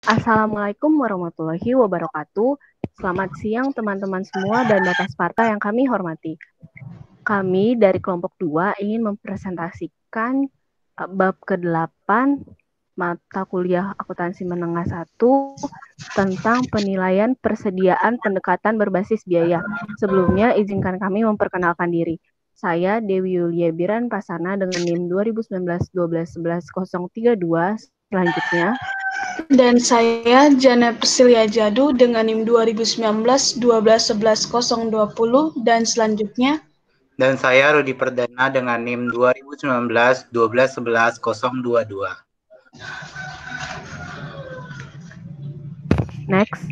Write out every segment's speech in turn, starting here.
Assalamualaikum warahmatullahi wabarakatuh. Selamat siang teman-teman semua dan Bapak Sparta yang kami hormati. Kami dari kelompok 2 ingin mempresentasikan bab ke-8 mata kuliah akuntansi menengah 1 tentang penilaian persediaan pendekatan berbasis biaya. Sebelumnya izinkan kami memperkenalkan diri. Saya Dewi Yulia Biran Pasana dengan NIM 2019-12-11-032. Selanjutnya, Dan saya Jana Persilia Jadu dengan NIM 2019-12-11-020 dan selanjutnya. Dan saya Rudi Perdana dengan NIM 2019-12-11-022. next.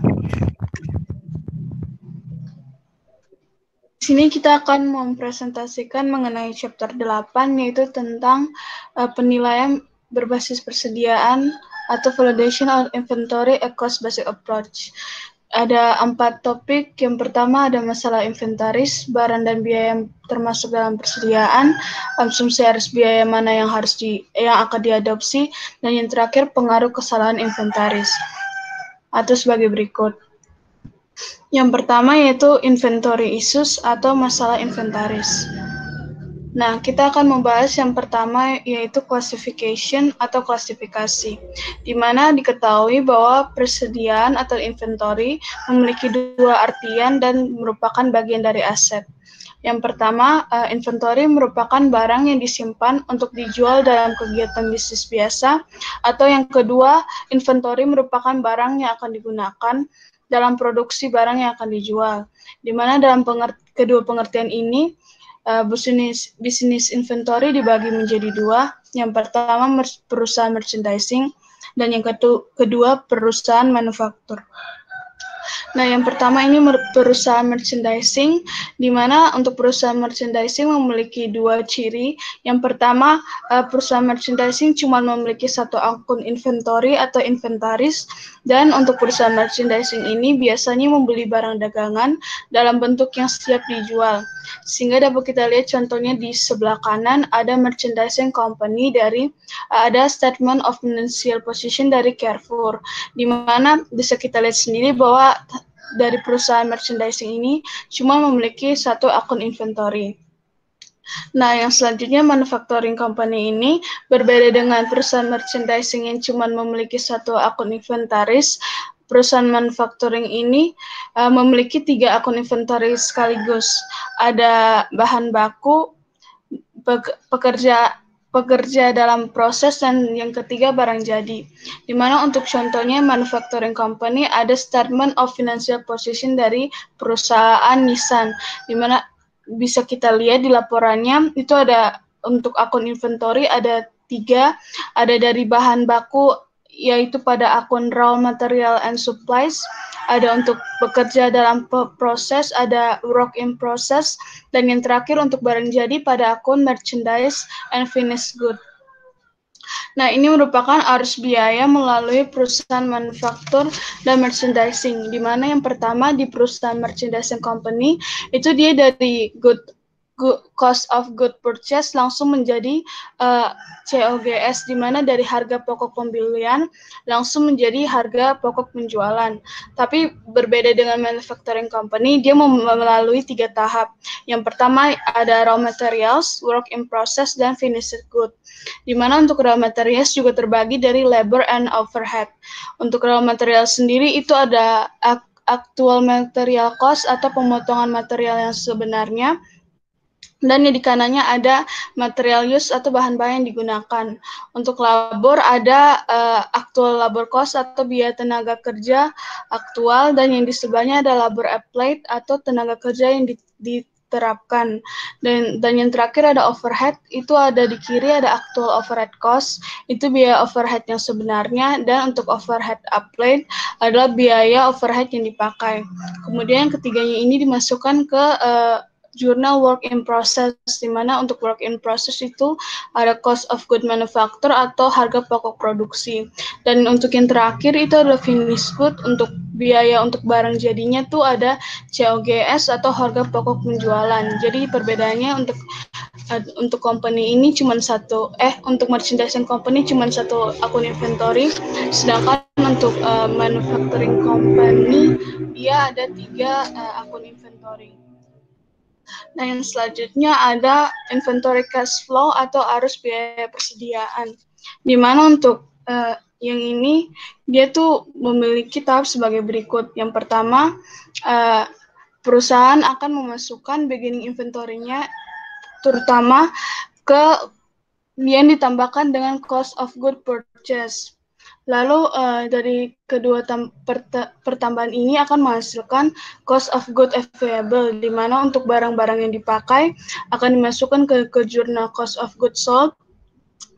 Di sini kita akan mempresentasikan mengenai chapter 8 yaitu tentang penilaian berbasis persediaan atau validation of inventory a cost-based approach. Ada 4 topik. Yang pertama ada masalah inventaris, barang dan biaya yang termasuk dalam persediaan, asumsi harus biaya mana yang akan diadopsi, dan yang terakhir pengaruh kesalahan inventaris. Atau sebagai berikut. Yang pertama yaitu inventory issues atau masalah inventaris. Nah, kita akan membahas yang pertama yaitu classification atau klasifikasi, di mana diketahui bahwa persediaan atau inventory memiliki dua artian dan merupakan bagian dari aset. Yang pertama, inventory merupakan barang yang disimpan untuk dijual dalam kegiatan bisnis biasa, atau yang kedua, inventory merupakan barang yang akan digunakan dalam produksi barang yang akan dijual. Di mana dalam kedua pengertian ini, bisnis inventory dibagi menjadi dua. Yang pertama perusahaan merchandising dan yang kedua perusahaan manufaktur. Nah, yang pertama ini perusahaan merchandising, di mana untuk perusahaan merchandising memiliki dua ciri. Yang pertama, perusahaan merchandising cuma memiliki satu akun inventory atau inventaris, dan untuk perusahaan merchandising ini biasanya membeli barang dagangan dalam bentuk yang siap dijual. Sehingga dapat kita lihat contohnya di sebelah kanan ada merchandising company ada statement of financial position dari Carrefour, di mana bisa kita lihat sendiri bahwa dari perusahaan merchandising ini cuma memiliki satu akun inventory. Nah, yang selanjutnya manufacturing company ini berbeda dengan perusahaan merchandising yang cuma memiliki satu akun inventaris. Perusahaan manufacturing ini memiliki 3 akun inventaris sekaligus. Ada bahan baku, pekerja dalam proses, dan yang ketiga barang jadi. Di mana untuk contohnya manufacturing company ada statement of financial position dari perusahaan Nissan, di mana bisa kita lihat di laporannya itu ada untuk akun inventory ada 3, ada dari bahan baku yaitu pada akun raw material and supplies, ada untuk bekerja dalam proses, ada work in process, dan yang terakhir untuk barang jadi pada akun merchandise and finished good. Nah, ini merupakan arus biaya melalui perusahaan manufaktur dan merchandising, di mana yang pertama di perusahaan merchandising company, itu dia dari cost of good purchase langsung menjadi COGS, di mana dari harga pokok pembelian langsung menjadi harga pokok penjualan. Tapi berbeda dengan manufacturing company, dia melalui 3 tahap. Yang pertama ada raw materials, work in process, dan finished good. Di mana untuk raw materials juga terbagi dari labor and overhead. Untuk raw material sendiri itu ada actual material cost atau pemotongan material yang sebenarnya, dan di kanannya ada material use atau bahan-bahan yang digunakan. Untuk labor ada actual labor cost atau biaya tenaga kerja aktual, dan yang di sebelahnya ada labor applied atau tenaga kerja yang diterapkan. Dan yang terakhir ada overhead, itu ada di kiri ada actual overhead cost, itu biaya overhead yang sebenarnya, dan untuk overhead applied adalah biaya overhead yang dipakai. Kemudian yang ketiganya ini dimasukkan ke jurnal work in process, di mana untuk work in process itu ada cost of good manufacture atau harga pokok produksi. Dan untuk yang terakhir itu adalah finished good, untuk biaya untuk barang jadinya tuh ada COGS atau harga pokok penjualan. Jadi perbedaannya untuk company ini untuk merchandising company cuma satu akun inventory, sedangkan untuk manufacturing company dia ada 3 akun inventory. Nah, yang selanjutnya ada inventory cash flow atau arus biaya persediaan. Di mana untuk yang ini dia tuh memiliki tahap sebagai berikut. Yang pertama, perusahaan akan memasukkan beginning inventory-nya terutama ke yang ditambahkan dengan cost of good purchase. Lalu dari kedua pertambahan ini akan menghasilkan cost of good available, di mana untuk barang-barang yang dipakai akan dimasukkan ke jurnal cost of goods sold,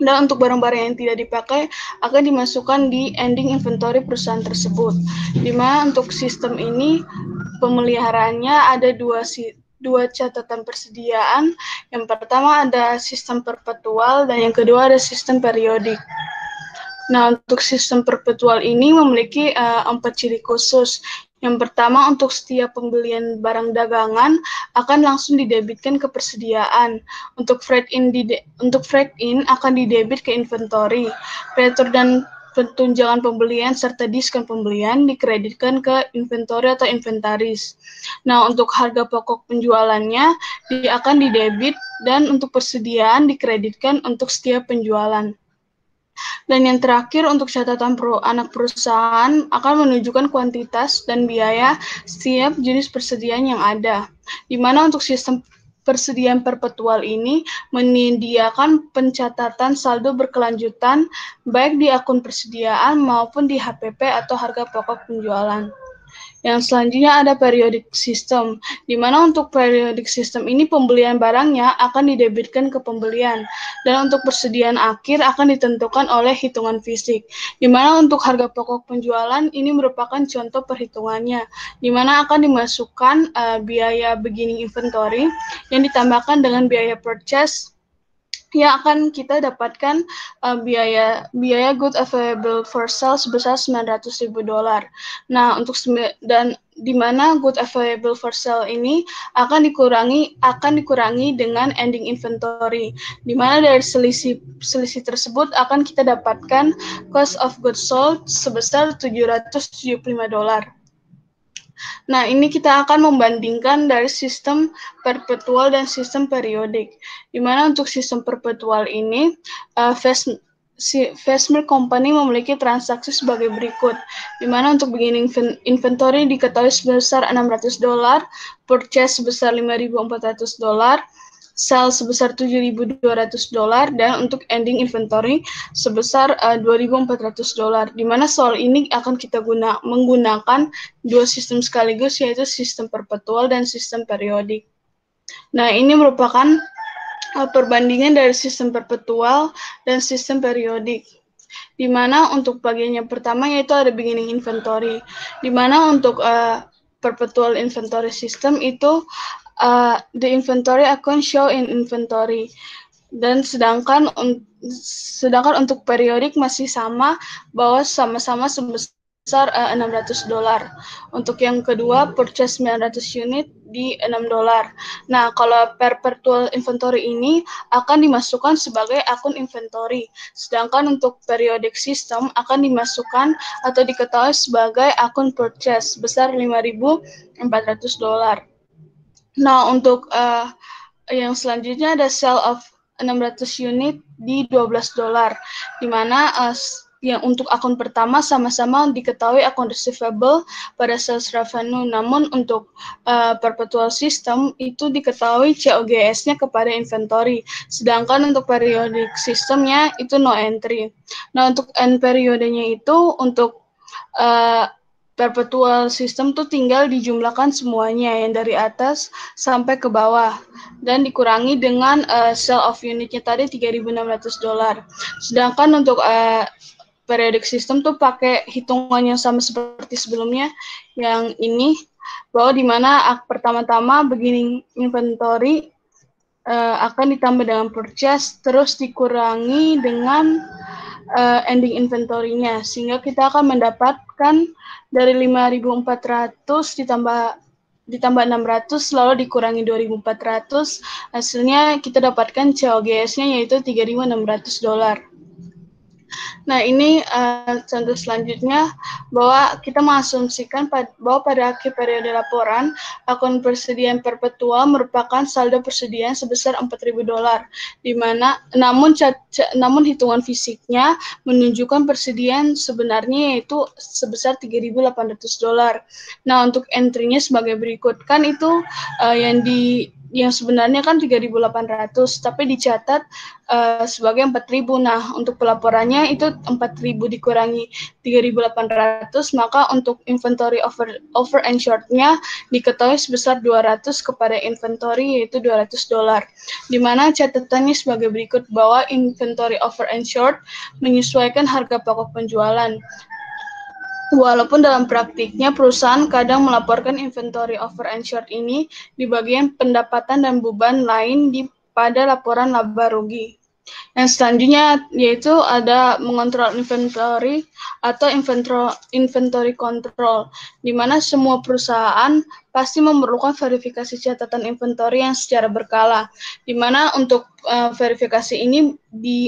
dan untuk barang-barang yang tidak dipakai akan dimasukkan di ending inventory perusahaan tersebut. Di mana untuk sistem ini pemeliharaannya ada dua catatan persediaan. Yang pertama ada sistem perpetual dan yang kedua ada sistem periodik. Nah, untuk sistem perpetual ini memiliki 4 ciri khusus. Yang pertama, untuk setiap pembelian barang dagangan akan langsung didebitkan ke persediaan. Untuk freight in akan didebit ke inventory. Retur dan penunjangan pembelian serta diskon pembelian dikreditkan ke inventory atau inventaris. Nah, untuk harga pokok penjualannya akan didebit dan untuk persediaan dikreditkan untuk setiap penjualan. Dan yang terakhir, untuk catatan anak perusahaan akan menunjukkan kuantitas dan biaya setiap jenis persediaan yang ada. Di mana untuk sistem persediaan perpetual ini menyediakan pencatatan saldo berkelanjutan baik di akun persediaan maupun di HPP atau harga pokok penjualan. Yang selanjutnya ada periodic system, di mana untuk periodic system ini pembelian barangnya akan didebitkan ke pembelian, dan untuk persediaan akhir akan ditentukan oleh hitungan fisik, di mana untuk harga pokok penjualan ini merupakan contoh perhitungannya, di mana akan dimasukkan biaya beginning inventory yang ditambahkan dengan biaya purchase yang akan kita dapatkan biaya good available for sale sebesar $900,000. Nah, untuk dan di mana good available for sale ini akan dikurangi dengan ending inventory, di mana dari selisih tersebut akan kita dapatkan cost of goods sold sebesar $775. Nah, ini kita akan membandingkan dari sistem perpetual dan sistem periodik. Di mana untuk sistem perpetual ini, Fastmark Company memiliki transaksi sebagai berikut. Di mana untuk beginning inventory diketahui sebesar $600, purchase sebesar $5.400, sale sebesar $7.200, dan untuk ending inventory sebesar $2.400. Di mana soal ini akan kita menggunakan dua sistem sekaligus, yaitu sistem perpetual dan sistem periodik. Nah, ini merupakan perbandingan dari sistem perpetual dan sistem periodik. Di mana untuk bagian yang pertama yaitu ada beginning inventory. Di mana untuk perpetual inventory system itu the inventory account show in inventory, dan sedangkan untuk periodik masih sama, bahwa sama-sama sebesar $600. Untuk yang kedua purchase 900 unit di $6. Nah, kalau perpetual inventory ini akan dimasukkan sebagai akun inventory, sedangkan untuk periodic system akan dimasukkan atau diketahui sebagai akun purchase sebesar $5.400. Nah, untuk yang selanjutnya ada sale of 600 unit di $12, di mana yang untuk akun pertama sama-sama diketahui akun receivable pada sales revenue, namun untuk perpetual system itu diketahui COGS-nya kepada inventory, sedangkan untuk periodic systemnya itu no entry. Nah, untuk end periodenya itu untuk perpetual system tuh tinggal dijumlahkan semuanya yang dari atas sampai ke bawah dan dikurangi dengan sale of unitnya tadi $3.600. Sedangkan untuk periodic system tuh pakai hitungan yang sama seperti sebelumnya, yang ini, bahwa di mana pertama-tama beginning inventory akan ditambah dengan purchase, terus dikurangi dengan ending inventory-nya, sehingga kita akan mendapatkan dari 5.400 ditambah 600 lalu dikurangi 2.400, hasilnya kita dapatkan COGS-nya yaitu $3.600. Nah, ini contoh selanjutnya bahwa kita mengasumsikan bahwa pada akhir periode laporan, akun persediaan perpetual merupakan saldo persediaan sebesar $4.000, di mana namun hitungan fisiknya menunjukkan persediaan sebenarnya yaitu sebesar $3.800. Nah, untuk entry-nya sebagai berikut, kan itu yang sebenarnya kan 3.800, tapi dicatat sebagai 4.000. Nah, untuk pelaporannya itu 4.000 dikurangi 3.800, maka untuk inventory over and short-nya diketahui sebesar 200 kepada inventory, yaitu $200. Di mana catatannya sebagai berikut, bahwa inventory over and short menyesuaikan harga pokok penjualan. Walaupun dalam praktiknya perusahaan kadang melaporkan inventory over and short ini di bagian pendapatan dan beban lain pada laporan laba rugi. Yang selanjutnya yaitu ada mengontrol inventory atau inventory control, di mana semua perusahaan pasti memerlukan verifikasi catatan inventory yang secara berkala, di mana untuk verifikasi ini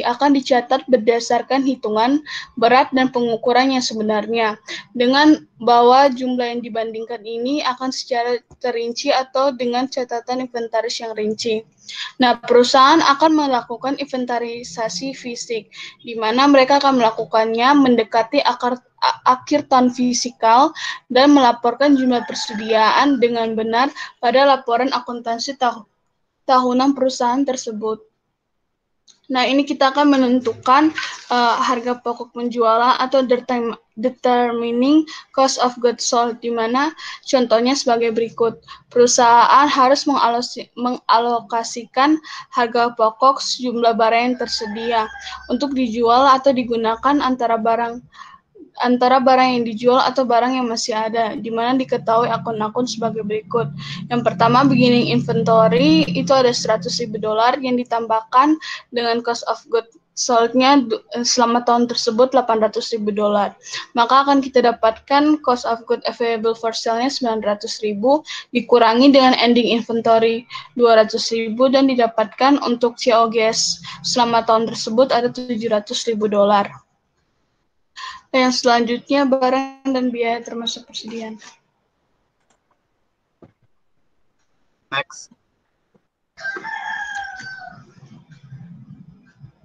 akan dicatat berdasarkan hitungan berat dan pengukuran yang sebenarnya, dengan bahwa jumlah yang dibandingkan ini akan secara terinci atau dengan catatan inventaris yang rinci. Nah, perusahaan akan melakukan inventarisasi fisik, di mana mereka akan melakukannya mendekati akhir tahun fisikal dan melaporkan jumlah persediaan dengan benar pada laporan akuntansi tahunan perusahaan tersebut. Nah, ini kita akan menentukan harga pokok penjualan atau determining cost of goods sold, di mana contohnya sebagai berikut. Perusahaan harus mengalokasikan harga pokok sejumlah barang yang tersedia untuk dijual atau digunakan antara barang yang dijual atau barang yang masih ada, di mana diketahui akun-akun sebagai berikut. Yang pertama, beginning inventory, itu ada $100.000 yang ditambahkan dengan cost of goods sold-nya selama tahun tersebut $800.000. Maka akan kita dapatkan cost of goods available for sale-nya $900.000 dikurangi dengan ending inventory $200.000 dan didapatkan untuk COGS selama tahun tersebut ada $700.000. Yang selanjutnya, barang dan biaya termasuk persediaan. Next.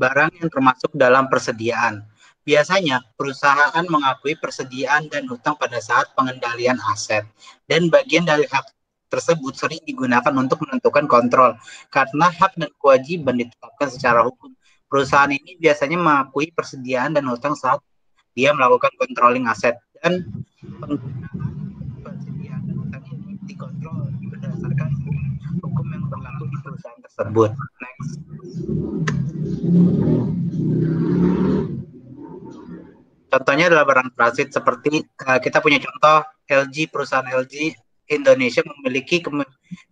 Barang yang termasuk dalam persediaan. Biasanya, perusahaan mengakui persediaan dan hutang pada saat pengendalian aset. Dan bagian dari hak tersebut sering digunakan untuk menentukan kontrol, karena hak dan kewajiban ditetapkan secara hukum. Perusahaan ini biasanya mengakui persediaan dan hutang saat dia melakukan controlling aset, dan penggunaan persediaan dan hutang ini dikontrol berdasarkan hukum yang berlaku di perusahaan tersebut. Next. Contohnya adalah barang transit, seperti kita punya contoh LG, perusahaan LG Indonesia memiliki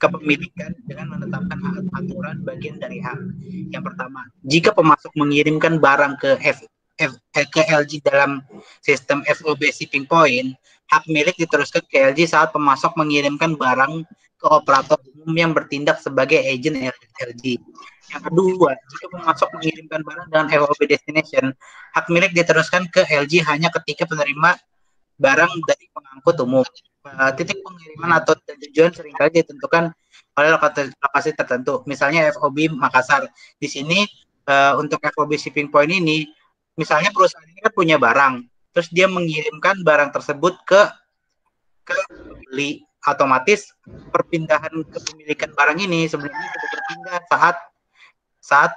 kepemilikan dengan menetapkan aturan bagian dari hak. Yang pertama, jika pemasok mengirimkan barang ke LG dalam sistem FOB shipping point, hak milik diteruskan ke LG saat pemasok mengirimkan barang ke operator umum yang bertindak sebagai agen LG. Yang kedua, jika pemasok mengirimkan barang dengan FOB destination, hak milik diteruskan ke LG hanya ketika penerima barang dari pengangkut umum. Titik pengiriman atau tujuan seringkali ditentukan oleh lokasi tertentu. Misalnya FOB Makassar. Di sini untuk FOB shipping point ini, misalnya perusahaan ini kan punya barang, terus dia mengirimkan barang tersebut ke pembeli, otomatis perpindahan kepemilikan barang ini sebenarnya sudah berpindah saat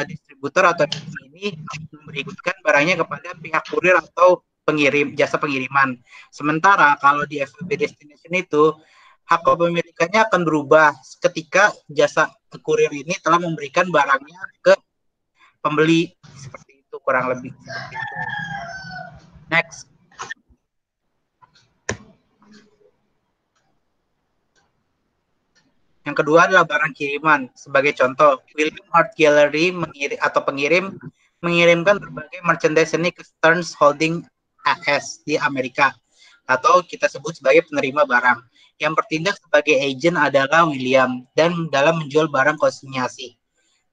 distributor atau ini memberikan barangnya kepada pihak kurir atau jasa pengiriman. Sementara kalau di FOB destination itu hak kepemilikannya akan berubah ketika jasa kurir ini telah memberikan barangnya ke pembeli. Seperti itu, kurang lebih seperti itu. Next. Yang kedua adalah barang kiriman. Sebagai contoh, William Art Gallery pengirim mengirimkan berbagai merchandise seni ke Stearns Holding AS di Amerika, atau kita sebut sebagai penerima barang. Yang bertindak sebagai agent adalah William dan dalam menjual barang konsinyasi.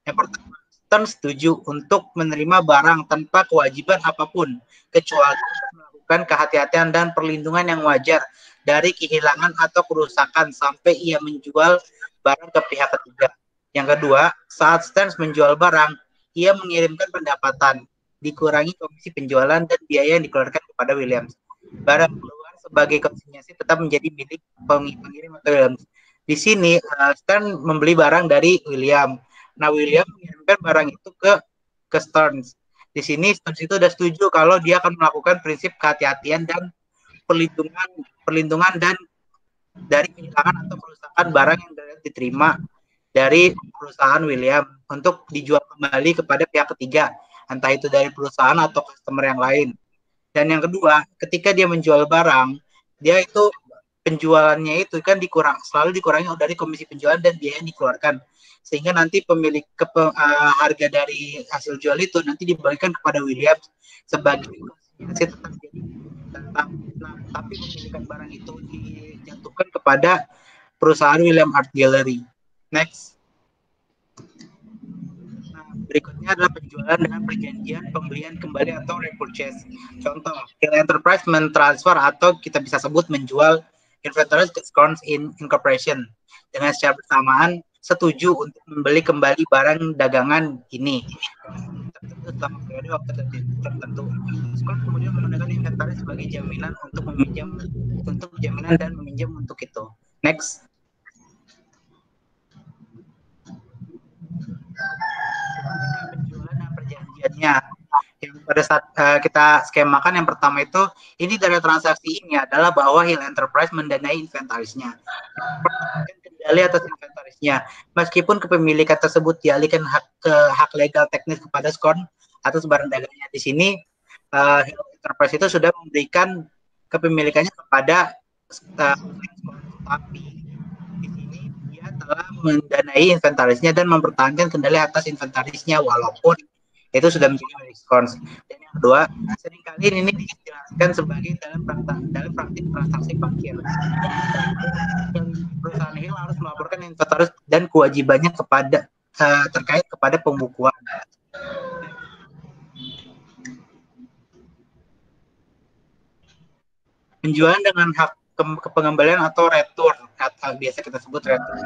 Yang pertama, Stern setuju untuk menerima barang tanpa kewajiban apapun, kecuali melakukan kehati-hatian dan perlindungan yang wajar dari kehilangan atau kerusakan sampai ia menjual barang ke pihak ketiga. Yang kedua, saat Stern menjual barang, ia mengirimkan pendapatan, dikurangi komisi penjualan dan biaya yang dikeluarkan kepada Williams. Barang keluar sebagai konsinyasi tetap menjadi milik pengirim atau Williams. Di sini Stern membeli barang dari William. Nah, William mengirimkan barang itu ke Stearns. Di sini Stearns itu sudah setuju kalau dia akan melakukan prinsip kehati-hatian dan perlindungan dan dari kehilangan atau kerusakan barang yang diterima dari perusahaan William untuk dijual kembali kepada pihak ketiga, entah itu dari perusahaan atau customer yang lain. Dan yang kedua, ketika dia menjual barang, dia itu penjualannya itu kan selalu dikurangi dari komisi penjualan dan biaya yang dikeluarkan, sehingga nanti pemilik harga dari hasil jual itu nanti diberikan kepada William sebagai konsinyasi tetap jadi tapi pemilikan barang itu dijatuhkan kepada perusahaan William Art Gallery. Next. Nah, berikutnya adalah penjualan dengan perjanjian pembelian kembali atau repurchase. Contoh, Hill Enterprise mentransfer atau kita bisa sebut menjual inventory discounts in incorporation dengan secara bersamaan setuju untuk membeli kembali barang dagangan ini selama periode waktu tertentu. Diskon kemudian menggunakan inventory sebagai jaminan untuk jaminan dan meminjam untuk itu. Next. Penjualan dan perjanjiannya yang pada saat kita skemakan yang pertama itu ini dari transaksi ini adalah bahwa Hill Enterprise mendanai inventarisnya, kendali atas inventarisnya, meskipun kepemilikan tersebut dialihkan hak legal teknis kepada Scorn atas barang dagangnya. Di sini Hill Enterprise itu sudah memberikan kepemilikannya kepada Scorn, tapi di sini dia telah mendanai inventarisnya dan mempertahankan kendali atas inventarisnya walaupun itu sudah menjadi milik Scorn. Dan yang kedua, seringkali ini dijelaskan sebagai dalam praktik transaksi parkir. Perusahaan Hill harus melaporkan inventaris dan kewajibannya terkait kepada pembukuan. Penjualan dengan hak pengembalian atau return, biasa kita sebut return.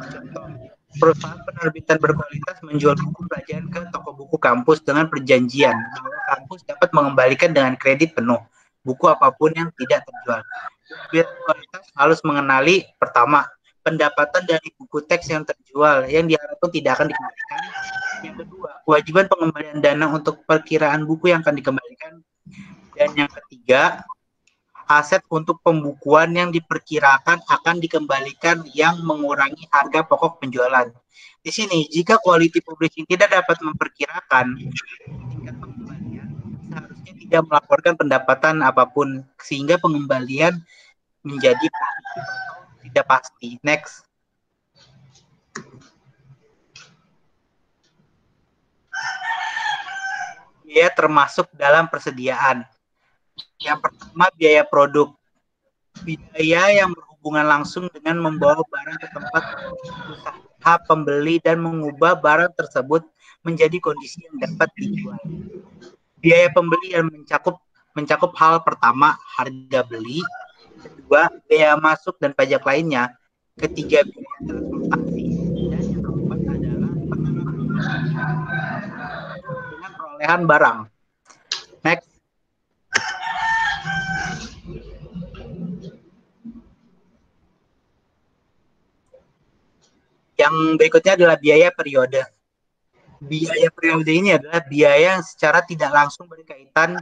Contoh, perusahaan penerbitan berkualitas menjual buku pelajaran ke toko buku kampus dengan perjanjian bahwa kampus dapat mengembalikan dengan kredit penuh buku apapun yang tidak terjual. Kualitas harus mengenali pertama, pendapatan dari buku teks yang terjual yang diharapkan tidak akan dikembalikan. Yang kedua, kewajiban pengembalian dana untuk perkiraan buku yang akan dikembalikan. Dan yang ketiga, aset untuk pembukuan yang diperkirakan akan dikembalikan yang mengurangi harga pokok penjualan. Di sini, jika quality publishing tidak dapat memperkirakan tingkat pengembalian, seharusnya tidak melaporkan pendapatan apapun, sehingga pengembalian menjadi tidak pasti. Next. Biaya termasuk dalam persediaan. Yang pertama, biaya produk. Biaya yang berhubungan langsung dengan membawa barang ke tempat usaha pembeli dan mengubah barang tersebut menjadi kondisi yang dapat dijual. Biaya pembeli yang mencakup hal pertama, harga beli. Kedua, biaya masuk dan pajak lainnya. Ketiga, biaya transportasi. Dan yang keempat adalah dengan perolehan barang. Next. Yang berikutnya adalah biaya periode. Biaya periode ini adalah biaya yang secara tidak langsung berkaitan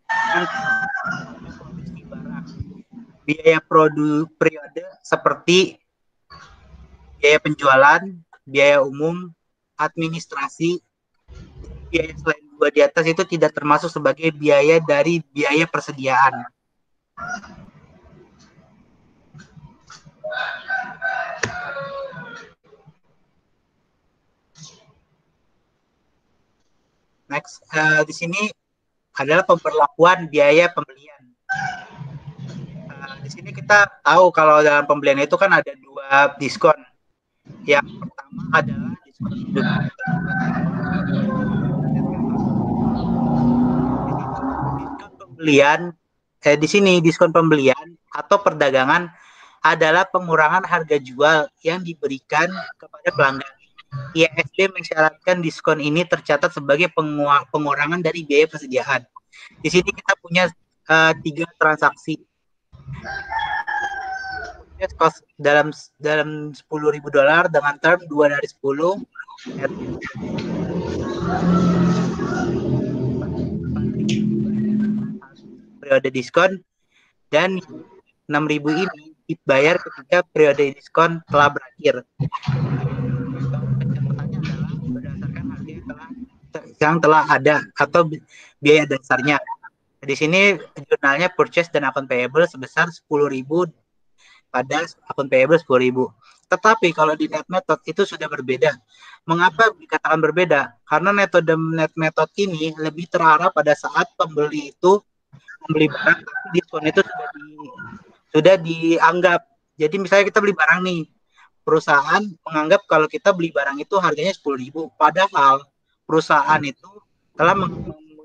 dengan produksi barang. Biaya periode seperti biaya penjualan, biaya umum, administrasi, biaya selain dua di atas itu tidak termasuk sebagai biaya dari biaya persediaan. Next, di sini adalah pemberlakuan biaya pembelian. Di sini kita tahu kalau dalam pembelian itu kan ada dua diskon. Yang pertama adalah Di sini diskon pembelian atau perdagangan adalah pengurangan harga jual yang diberikan kepada pelanggan. IASB mensyaratkan diskon ini tercatat sebagai pengurangan dari biaya persediaan. Di sini kita punya 3 transaksi. Cost dalam $10.000 dengan term 2 dari 10 periode diskon, dan 6.000 ini dibayar ketika periode diskon telah berakhir. Pencatatannya adalah berdasarkan harga yang telah ada atau biaya dasarnya. Di sini jurnalnya purchase dan account payable sebesar 10.000 pada akun payable 10.000. Tetapi kalau di net method itu sudah berbeda. Mengapa dikatakan berbeda? Karena metode net method ini lebih terarah pada saat pembeli itu membeli barang, tapi diskon itu sudah dianggap. Jadi misalnya kita beli barang nih, perusahaan menganggap kalau kita beli barang itu harganya 10.000, padahal perusahaan itu telah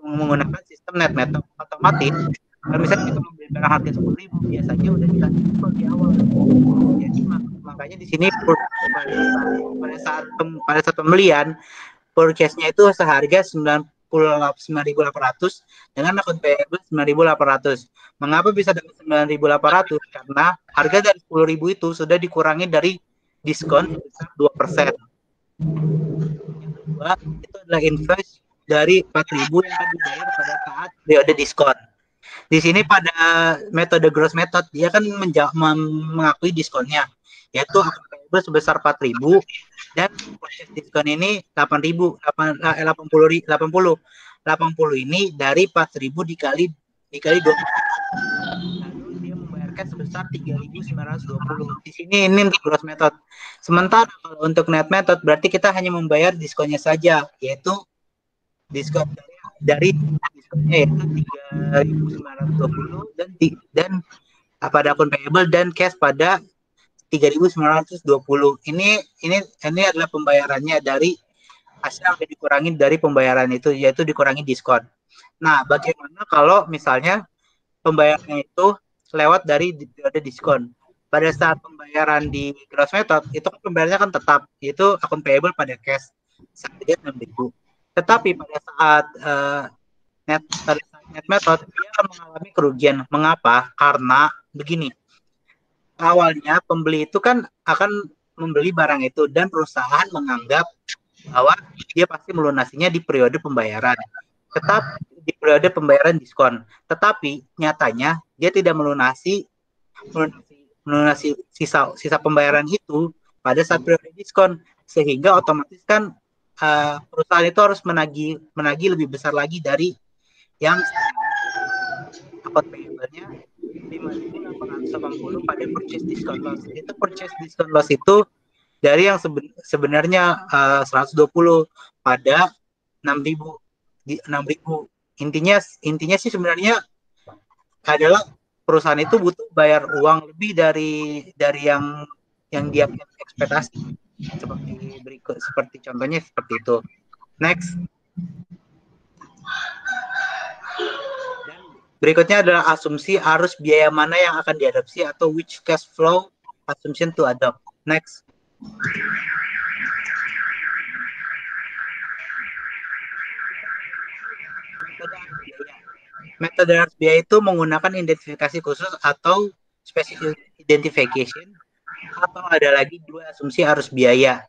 menggunakan sistem net method. Otomatis kalau misalnya kita membeli barang harga 10.000, biasanya udah dikasih diskon di awal. Jadi makanya di sini pada saat pembelian, purchase-nya itu seharga 9.800 dengan akun payable 9.800. Mengapa bisa dapat 9.800? Karena harga dari 10.000 itu sudah dikurangi dari diskon sebesar 2%. Yang kedua, itu adalah invoice dari 4.000 yang akan dibayar pada saat periode diskon. Di sini pada metode gross method dia kan mengakui diskonnya, yaitu akun payable sebesar 4.000 dan proses diskon ini 80 ini dari 4.000 dikali 20. Lalu dia membayarkan sebesar 3.920. Di sini ini untuk gross method. Sementara kalau untuk net method berarti kita hanya membayar diskonnya saja, yaitu diskon dari diskonnya yaitu 3.920 dan pada akun payable dan cash pada 3.920. Ini adalah pembayarannya dari hasil yang dikurangi dari pembayaran itu, yaitu dikurangi diskon. Nah, bagaimana kalau misalnya pembayarannya itu lewat dari periode diskon? Pada saat pembayaran di gross method itu pembayarannya kan tetap, yaitu akun payable pada cash seharga 6.000. Tetapi pada saat net method dia akan mengalami kerugian. Mengapa? Karena begini. Awalnya pembeli itu kan akan membeli barang itu dan perusahaan menganggap bahwa dia pasti melunasinya di periode pembayaran. Tetapi di periode pembayaran diskon. Tetapi nyatanya dia tidak melunasi sisa pembayaran itu pada saat periode diskon, sehingga otomatis kan perusahaan itu harus menagih lebih besar lagi dari yang akun payable-nya 5.880 pada purchase discount loss. Itu purchase discount loss itu dari yang sebenarnya 120 pada 6.000. Intinya sih sebenarnya adalah perusahaan itu butuh bayar uang lebih dari yang dia ekspektasi. Seperti contohnya seperti itu. Next. Dan berikutnya adalah asumsi arus biaya mana yang akan diadopsi atau which cash flow assumption to adopt. Next. Metode arus biaya itu menggunakan identifikasi khusus atau specific identification, atau ada lagi dua asumsi arus biaya.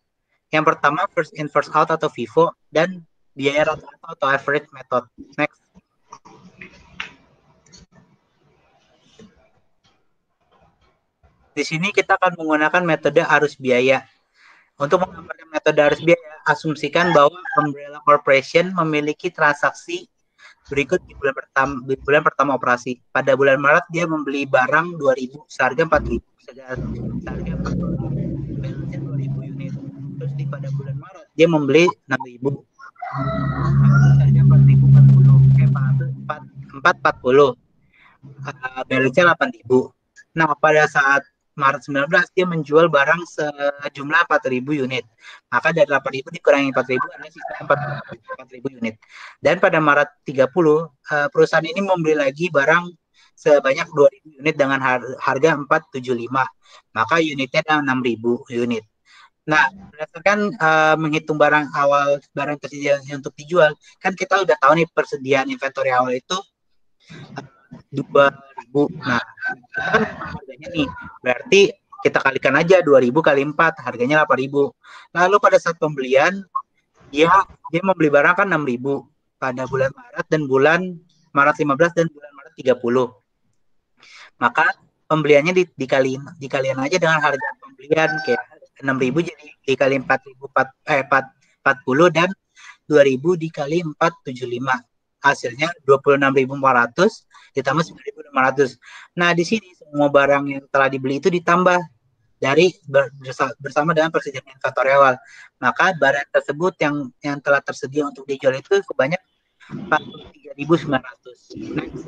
Yang pertama first in first out atau FIFO, dan biaya rata-rata atau average method. Next. Di sini kita akan menggunakan metode arus biaya. Untuk menggambarkan metode arus biaya, asumsikan bahwa Umbrella Corporation memiliki transaksi berikut di bulan pertama operasi. Pada bulan Maret dia membeli barang 2.000 seharga 4.000, seharga 4.000, balance-nya 2.000 unit. Terus pada bulan Maret dia membeli 6.000, seharga 4.040, balance-nya 8.000. Nah, pada saat Maret 19 dia menjual barang sejumlah 4.000 unit. Maka dari 8.000 dikurangi 4.000 ada sisa 4.000 unit. Dan pada Maret 30 perusahaan ini membeli lagi barang sebanyak 2.000 unit dengan harga 475. Maka unitnya adalah 6.000 unit. Nah, berdasarkan menghitung barang awal, barang tersedia untuk dijual, kan kita udah tahu nih persediaan inventory awal itu 2.000. Nah, kita kan harganya nih, berarti kita kalikan aja 2.000 kali 4, harganya 8.000. Lalu pada saat pembelian, dia membeli barang kan 6.000 pada bulan Maret dan bulan Maret 15 dan bulan Maret 30. Maka pembeliannya dikaliin aja dengan harga pembelian kayak 6.000 jadi dikali 40 dan 2.000 dikali 475. Hasilnya 26.400 ditambah 9.600. Nah, di sini semua barang yang telah dibeli itu ditambah dari bersama dengan persediaan inventory awal. Maka barang tersebut yang telah tersedia untuk dijual itu sebanyak 43.900. Next.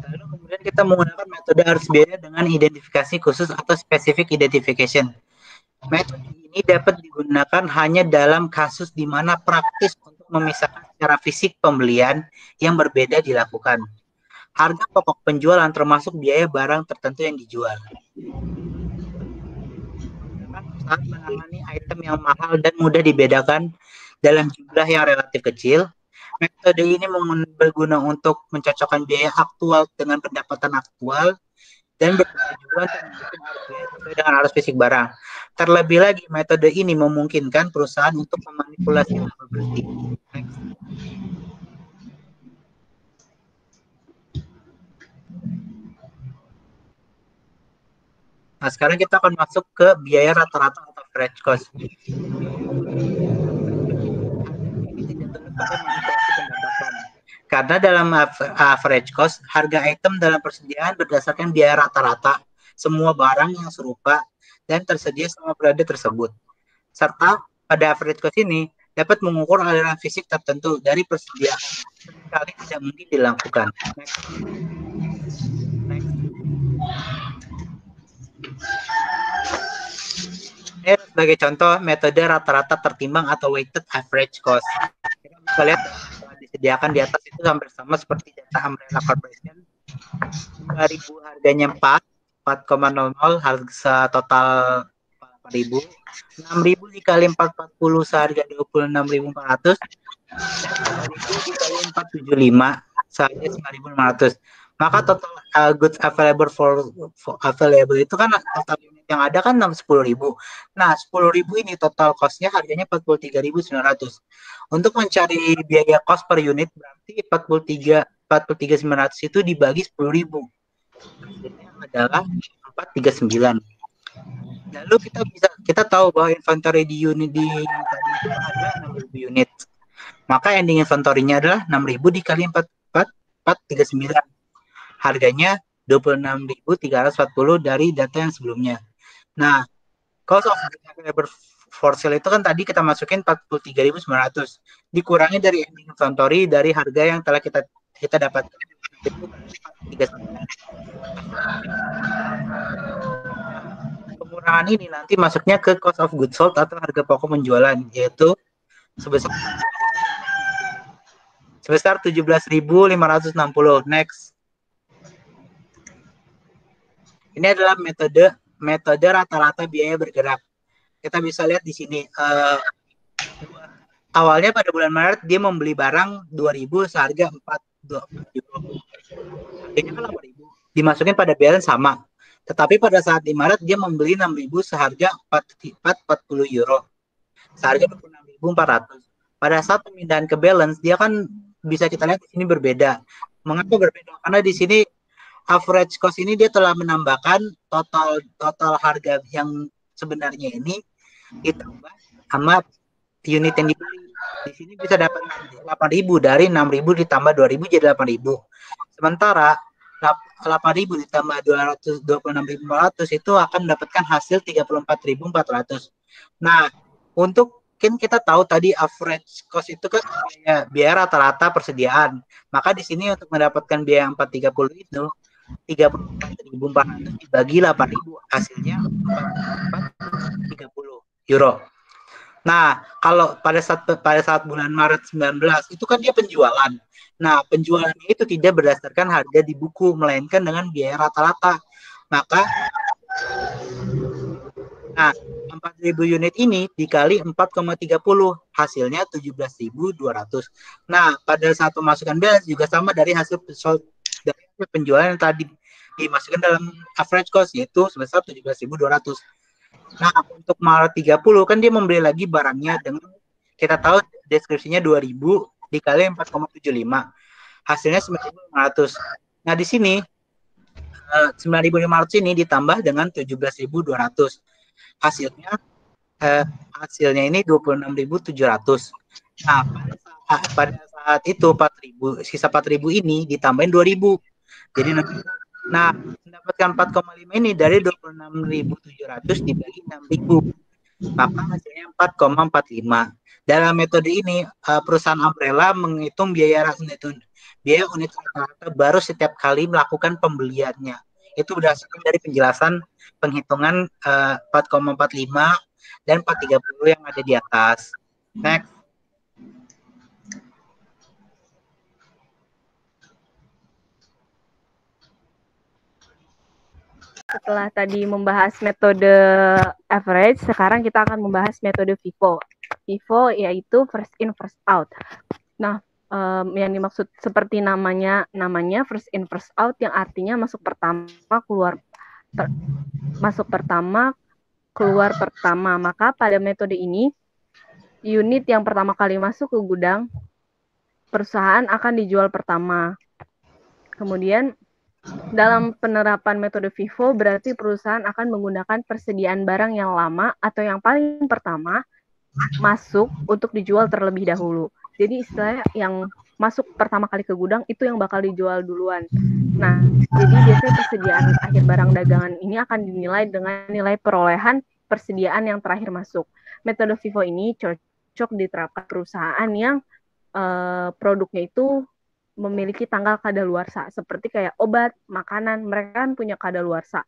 Lalu kemudian kita menggunakan metode arus biaya dengan identifikasi khusus atau specific identification. Metode ini dapat digunakan hanya dalam kasus di mana praktis untuk memisahkan secara fisik pembelian yang berbeda dilakukan. Harga pokok penjualan termasuk biaya barang tertentu yang dijual. Saat menangani item yang mahal dan mudah dibedakan dalam jumlah yang relatif kecil, metode ini berguna untuk mencocokkan biaya aktual dengan pendapatan aktual dan berguna juga untuk sesuai dengan arus fisik barang. Terlebih lagi, metode ini memungkinkan perusahaan untuk memanipulasi laba bersih. Nah, sekarang kita akan masuk ke biaya rata-rata atau average cost. Karena dalam average cost, harga item dalam persediaan berdasarkan biaya rata-rata semua barang yang serupa dan tersedia selama periode tersebut. Serta pada average cost ini dapat mengukur aliran fisik tertentu dari persediaan sekali tidak mungkin dilakukan. Next. Ini sebagai contoh metode rata-rata tertimbang atau weighted average cost. Kita bisa lihat disediakan di atas itu hampir sama seperti data Umbrella Corporation. 2.000 harganya 4,00 harga total 4.000. 6.000 dikali 440 seharga 26.400. 2.000 dikali 475 seharga 9.500. Maka total goods available available itu kan total unit yang ada kan 10.000. Nah, 10.000 ini total cost-nya harganya 43.900. Untuk mencari biaya cost per unit berarti 43.900 itu dibagi 10.000. Hasilnya adalah 439. Lalu kita tahu bahwa inventory di unit di tadi itu ada 6.000 unit. Maka ending inventory-nya adalah 6.000 dikali 439. Harganya 26.340 dari data yang sebelumnya. Nah, cost of available for sale itu kan tadi kita masukin 43.900. Dikurangi dari ending inventory dari harga yang telah kita dapatkan itu 439. Pengurangan ini nanti masuknya ke cost of goods sold atau harga pokok penjualan, yaitu sebesar 17.560. Next. Ini adalah metode rata-rata biaya bergerak. Kita bisa lihat di sini. Awalnya pada bulan Maret dia membeli barang 2.000 seharga 4 euro. Harganya kan 8.000. Dimasukin pada balance sama. Tetapi pada saat di Maret dia membeli 6.000 seharga 440 euro. Seharga 26.400. Pada saat pemindahan ke balance dia kan bisa kita lihat di sini berbeda. Mengapa berbeda? Karena di sini average cost ini dia telah menambahkan total harga yang sebenarnya ini ditambah sama unit yang dibeli. Di sini bisa dapat 8.000 dari 6.000 ditambah 2.000 jadi 8.000. Sementara 8.000 ditambah 226.400 itu akan mendapatkan hasil 34.400. Nah, untuk Kan kita tahu tadi average cost itu kan biaya rata-rata persediaan. Maka di sini untuk mendapatkan biaya 430 itu 34.400 dibagi 8.000, hasilnya 430 euro. Nah, kalau pada saat bulan Maret 19 itu kan dia penjualan. Nah, penjualannya itu tidak berdasarkan harga di buku, melainkan dengan biaya rata-rata. Maka 4.000 unit ini dikali 4,30, hasilnya 17.200. Nah, pada saat pemasukan biaya juga sama dari hasil dari penjualan yang tadi dimasukkan dalam average cost, yaitu sebesar 17.200. Nah, untuk Maret 30 kan dia membeli lagi barangnya dengan, kita tahu deskripsinya 2.000 dikali 4,75. Hasilnya 9.500. Nah, di sini 9.500 ini ditambah dengan 17.200. Hasilnya ini 26.700. Nah, pada saat itu 4.000, sisa 4.000 ini ditambahin 2.000. Jadi nah, mendapatkan 4,5 ini dari 26.700 dibagi 6.000, maka hasilnya 4,45. Dalam metode ini, perusahaan umbrella menghitung biaya unit rata-rata baru setiap kali melakukan pembeliannya. Itu berdasarkan dari penjelasan penghitungan 4,45 dan 430 yang ada di atas. Next. Setelah tadi membahas metode average, sekarang kita akan membahas metode FIFO. FIFO yaitu first in first out. Nah, yang dimaksud seperti namanya first in first out, yang artinya masuk pertama keluar pertama. Maka pada metode ini, unit yang pertama kali masuk ke gudang perusahaan akan dijual pertama. Kemudian dalam penerapan metode FIFO berarti perusahaan akan menggunakan persediaan barang yang lama atau yang paling pertama masuk untuk dijual terlebih dahulu. Jadi istilahnya yang masuk pertama kali ke gudang itu yang bakal dijual duluan. Nah, jadi biasanya persediaan akhir barang dagangan ini akan dinilai dengan nilai perolehan persediaan yang terakhir masuk. Metode FIFO ini cocok diterapkan perusahaan yang produknya itu memiliki tanggal kadaluarsa, seperti kayak obat, makanan, mereka kan punya kadaluarsa.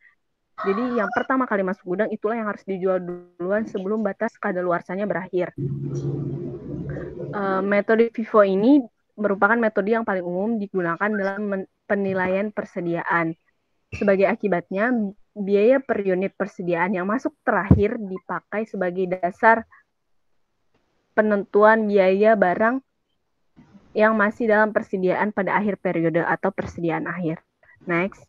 Jadi yang pertama kali masuk gudang itulah yang harus dijual duluan sebelum batas kadaluarsanya berakhir. Metode FIFO ini merupakan metode yang paling umum digunakan dalam penilaian persediaan. Sebagai akibatnya, biaya per unit persediaan yang masuk terakhir dipakai sebagai dasar penentuan biaya barang yang masih dalam persediaan pada akhir periode atau persediaan akhir. Next.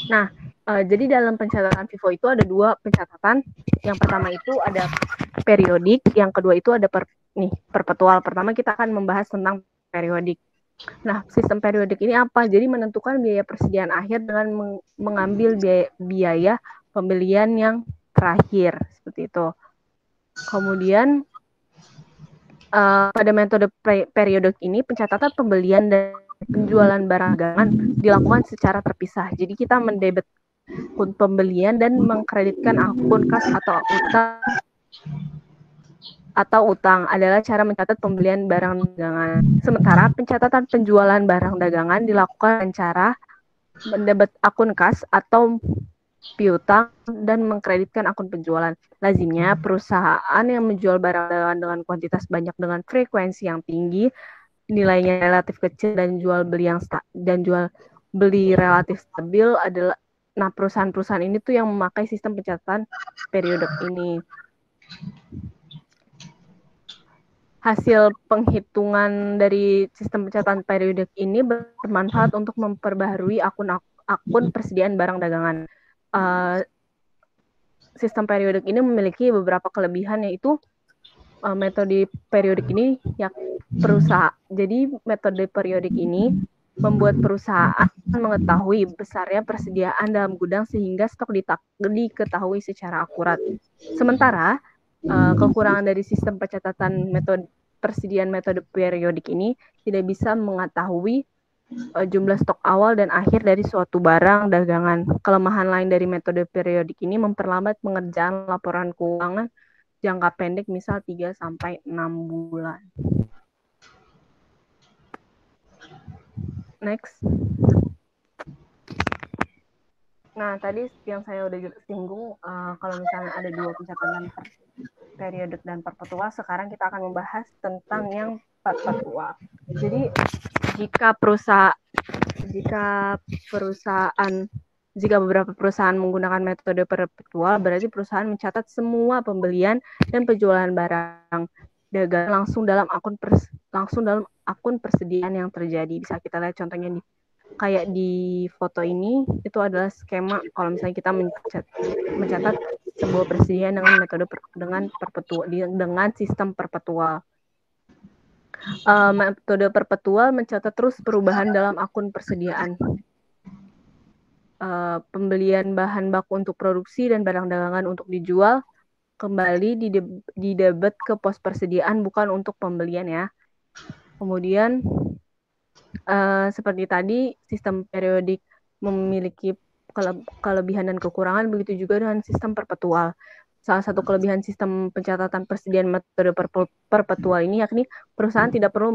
Nah, jadi dalam pencatatan FIFO itu ada dua pencatatan. Yang pertama itu ada periodik, yang kedua itu ada perpetual. Pertama kita akan membahas tentang periodik. Nah, sistem periodik ini apa? Jadi menentukan biaya persediaan akhir dengan mengambil biaya pembelian yang terakhir, seperti itu. Kemudian pada metode periodik ini pencatatan pembelian dan penjualan barang dagangan dilakukan secara terpisah. Jadi kita mendebet akun pembelian dan mengkreditkan akun kas atau utang adalah cara mencatat pembelian barang dagangan. Sementara pencatatan penjualan barang dagangan dilakukan dengan cara mendebet akun kas atau piutang dan mengkreditkan akun penjualan. Lazimnya perusahaan yang menjual barang dagangan dengan kuantitas banyak dengan frekuensi yang tinggi, nilainya relatif kecil dan jual beli relatif stabil adalah, nah perusahaan-perusahaan ini tuh yang memakai sistem pencatatan periodik ini. Hasil penghitungan dari sistem pencatatan periodik ini bermanfaat untuk memperbaharui akun persediaan barang dagangan. Sistem periodik ini memiliki beberapa kelebihan, yaitu metode periodik ini jadi metode periodik ini membuat perusahaan mengetahui besarnya persediaan dalam gudang sehingga stok diketahui secara akurat. Sementara kekurangan dari sistem pencatatan persediaan metode periodik ini tidak bisa mengetahui jumlah stok awal dan akhir dari suatu barang dagangan. Kelemahan lain dari metode periodik ini memperlambat pengerjaan laporan keuangan jangka pendek, misal 3-6 bulan. Next. Nah, tadi yang saya udah singgung, kalau misalnya ada 2 pencatatan periodik dan perpetual, sekarang kita akan membahas tentang yang perpetual. Jadi, jika beberapa perusahaan menggunakan metode perpetual, berarti perusahaan mencatat semua pembelian dan penjualan barang dagang langsung dalam akun persediaan yang terjadi. Bisa kita lihat contohnya kayak di foto ini, itu adalah skema kalau misalnya kita mencatat sebuah persediaan dengan metode dengan sistem perpetual. Metode perpetual mencatat terus perubahan dalam akun persediaan. Pembelian bahan baku untuk produksi dan barang dagangan untuk dijual kembali didebet ke pos persediaan, bukan untuk pembelian ya. Kemudian seperti tadi, sistem periodik memiliki kelebihan dan kekurangan, begitu juga dengan sistem perpetual. Salah satu kelebihan sistem pencatatan persediaan metode perpetual ini yakni perusahaan tidak perlu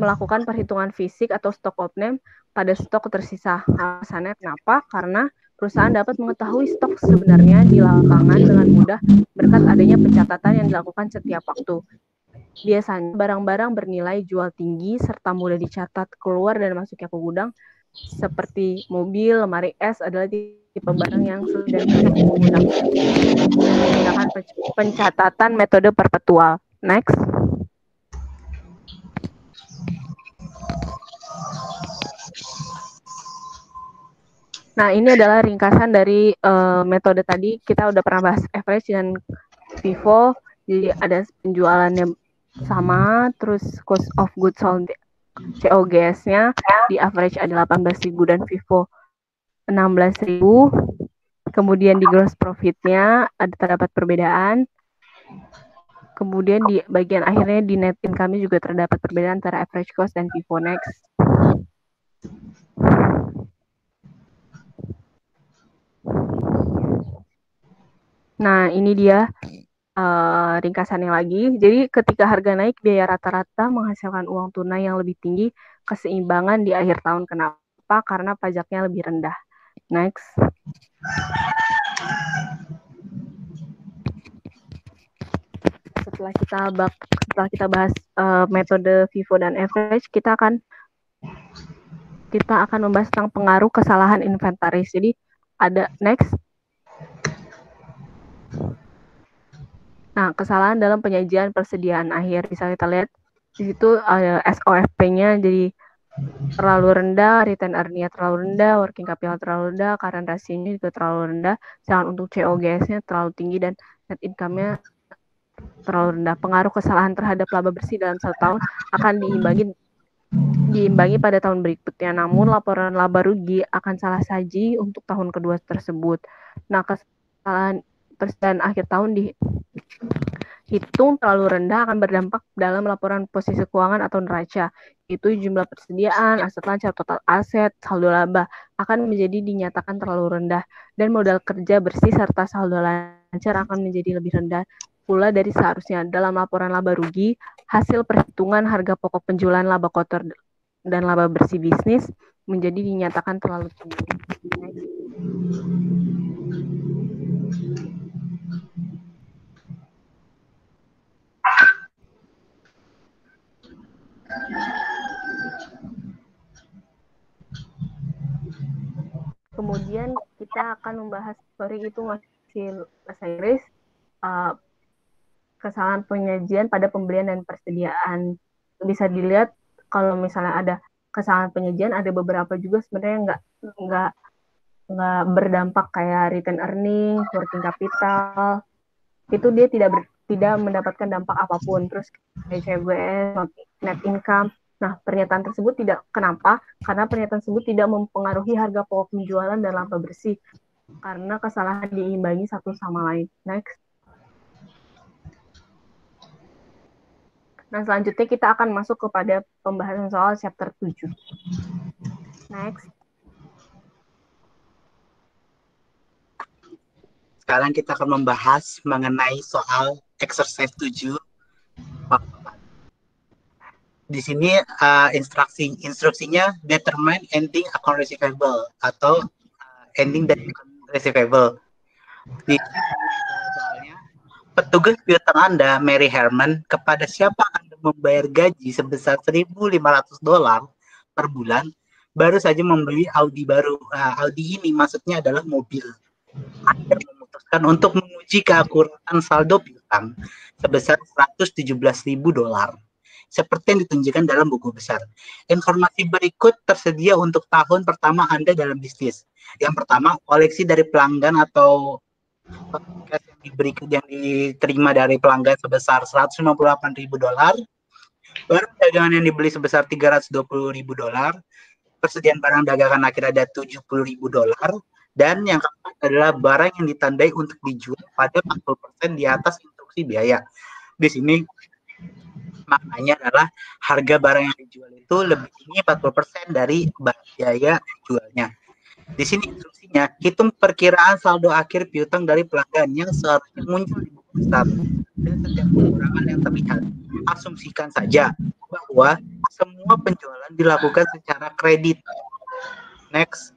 melakukan perhitungan fisik atau stock opening pada stok tersisa. Alasannya kenapa? Karena perusahaan dapat mengetahui stok sebenarnya di lapangan dengan mudah berkat adanya pencatatan yang dilakukan setiap waktu. Biasanya barang-barang bernilai jual tinggi serta mudah dicatat keluar dan masuknya ke gudang, seperti mobil, lemari es adalah tipe barang yang sudah cocok menggunakan pencatatan metode perpetual. Next. Nah, ini adalah ringkasan dari metode tadi. Kita udah pernah bahas average dan FIFO. Jadi ada penjualannya sama, terus cost of goods sold COGS-nya di average ada 18.000 dan FIFO 16.000. Kemudian di gross profit-nya terdapat perbedaan. Kemudian di bagian akhirnya di net income juga terdapat perbedaan antara average cost dan FIFO. Next. Nah, ini dia ringkasannya lagi. Jadi ketika harga naik, biaya rata-rata menghasilkan uang tunai yang lebih tinggi, keseimbangan di akhir tahun. Kenapa? Karena pajaknya lebih rendah. Next. Setelah kita bahas metode FIFO dan average, kita akan membahas tentang pengaruh kesalahan inventaris. Jadi ada next. Nah, kesalahan dalam penyajian persediaan akhir. Bisa kita lihat di situ SOFP-nya jadi terlalu rendah, return earning-nya terlalu rendah, working capital terlalu rendah, current ratio-nya juga terlalu rendah, sedangkan untuk COGS-nya terlalu tinggi dan net income-nya terlalu rendah. Pengaruh kesalahan terhadap laba bersih dalam 1 tahun akan diimbangi pada tahun berikutnya. Namun laporan laba rugi akan salah saji untuk tahun kedua tersebut. Nah, kesalahan persediaan akhir tahun dihitung terlalu rendah akan berdampak dalam laporan posisi keuangan atau neraca. Itu jumlah persediaan, aset lancar, total aset, saldo laba akan dinyatakan terlalu rendah, dan modal kerja bersih serta saldo lancar akan menjadi lebih rendah pula dari seharusnya. Dalam laporan laba rugi, hasil perhitungan harga pokok penjualan laba kotor dan laba bersih bisnis menjadi dinyatakan terlalu tinggi. Kemudian kita akan membahas, itu masih bahasa Inggris, kesalahan penyajian pada pembelian dan persediaan. Bisa dilihat kalau misalnya ada kesalahan penyajian, ada beberapa juga sebenarnya nggak berdampak, kayak return earning, working capital, itu dia tidak mendapatkan dampak apapun. Terus COGS, net income. Nah, pernyataan tersebut kenapa? Karena pernyataan tersebut tidak mempengaruhi harga pokok penjualan dan laba bersih, karena kesalahan diimbangi satu sama lain. Next. Nah, selanjutnya kita akan masuk kepada pembahasan soal chapter 7. Next. Sekarang kita akan membahas mengenai soal exercise 7. Di sini instruksinya determine ending account receivable atau ending dari account receivable. Di soalnya, petugas piutang Anda, Mary Herman, kepada siapa Anda membayar gaji sebesar $1.500 per bulan, baru saja membeli Audi baru. Audi ini maksudnya adalah mobil. Anda memutuskan untuk menguji keakuratan saldo piutang sebesar $117.000. Seperti yang ditunjukkan dalam buku besar. Informasi berikut tersedia untuk tahun pertama Anda dalam bisnis. Yang pertama, koleksi dari pelanggan atau yang diterima dari pelanggan sebesar $158.000, barang dagangan yang dibeli sebesar $320.000, persediaan barang dagangan akhir ada $70.000, dan yang keempat adalah barang yang ditandai untuk dijual pada 40% di atas instruksi biaya. Di sini maknanya adalah harga barang yang dijual itu lebih tinggi 40% dari biaya jualnya. Di sini instruksinya, hitung perkiraan saldo akhir piutang dari pelanggan yang seharusnya muncul di buku besar dan setiap pengurangan yang terlihat. Asumsikan saja bahwa semua penjualan dilakukan secara kredit. Next.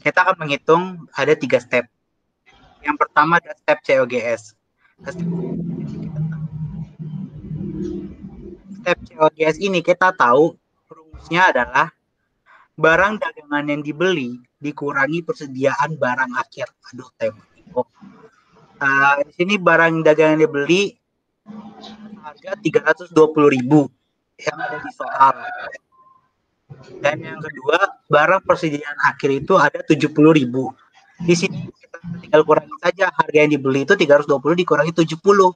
Kita akan menghitung ada 3 step. Yang pertama adalah step COGS. Step COGS ini kita tahu rumusnya adalah barang dagangan yang dibeli dikurangi persediaan barang akhir. Aduh, di sini barang dagangan yang dibeli harga $320.000 yang ada di soal. Dan yang kedua, barang persediaan akhir itu ada $70.000. Di sini kita tinggal kurangi saja, harga yang dibeli itu 320 dikurangi 70.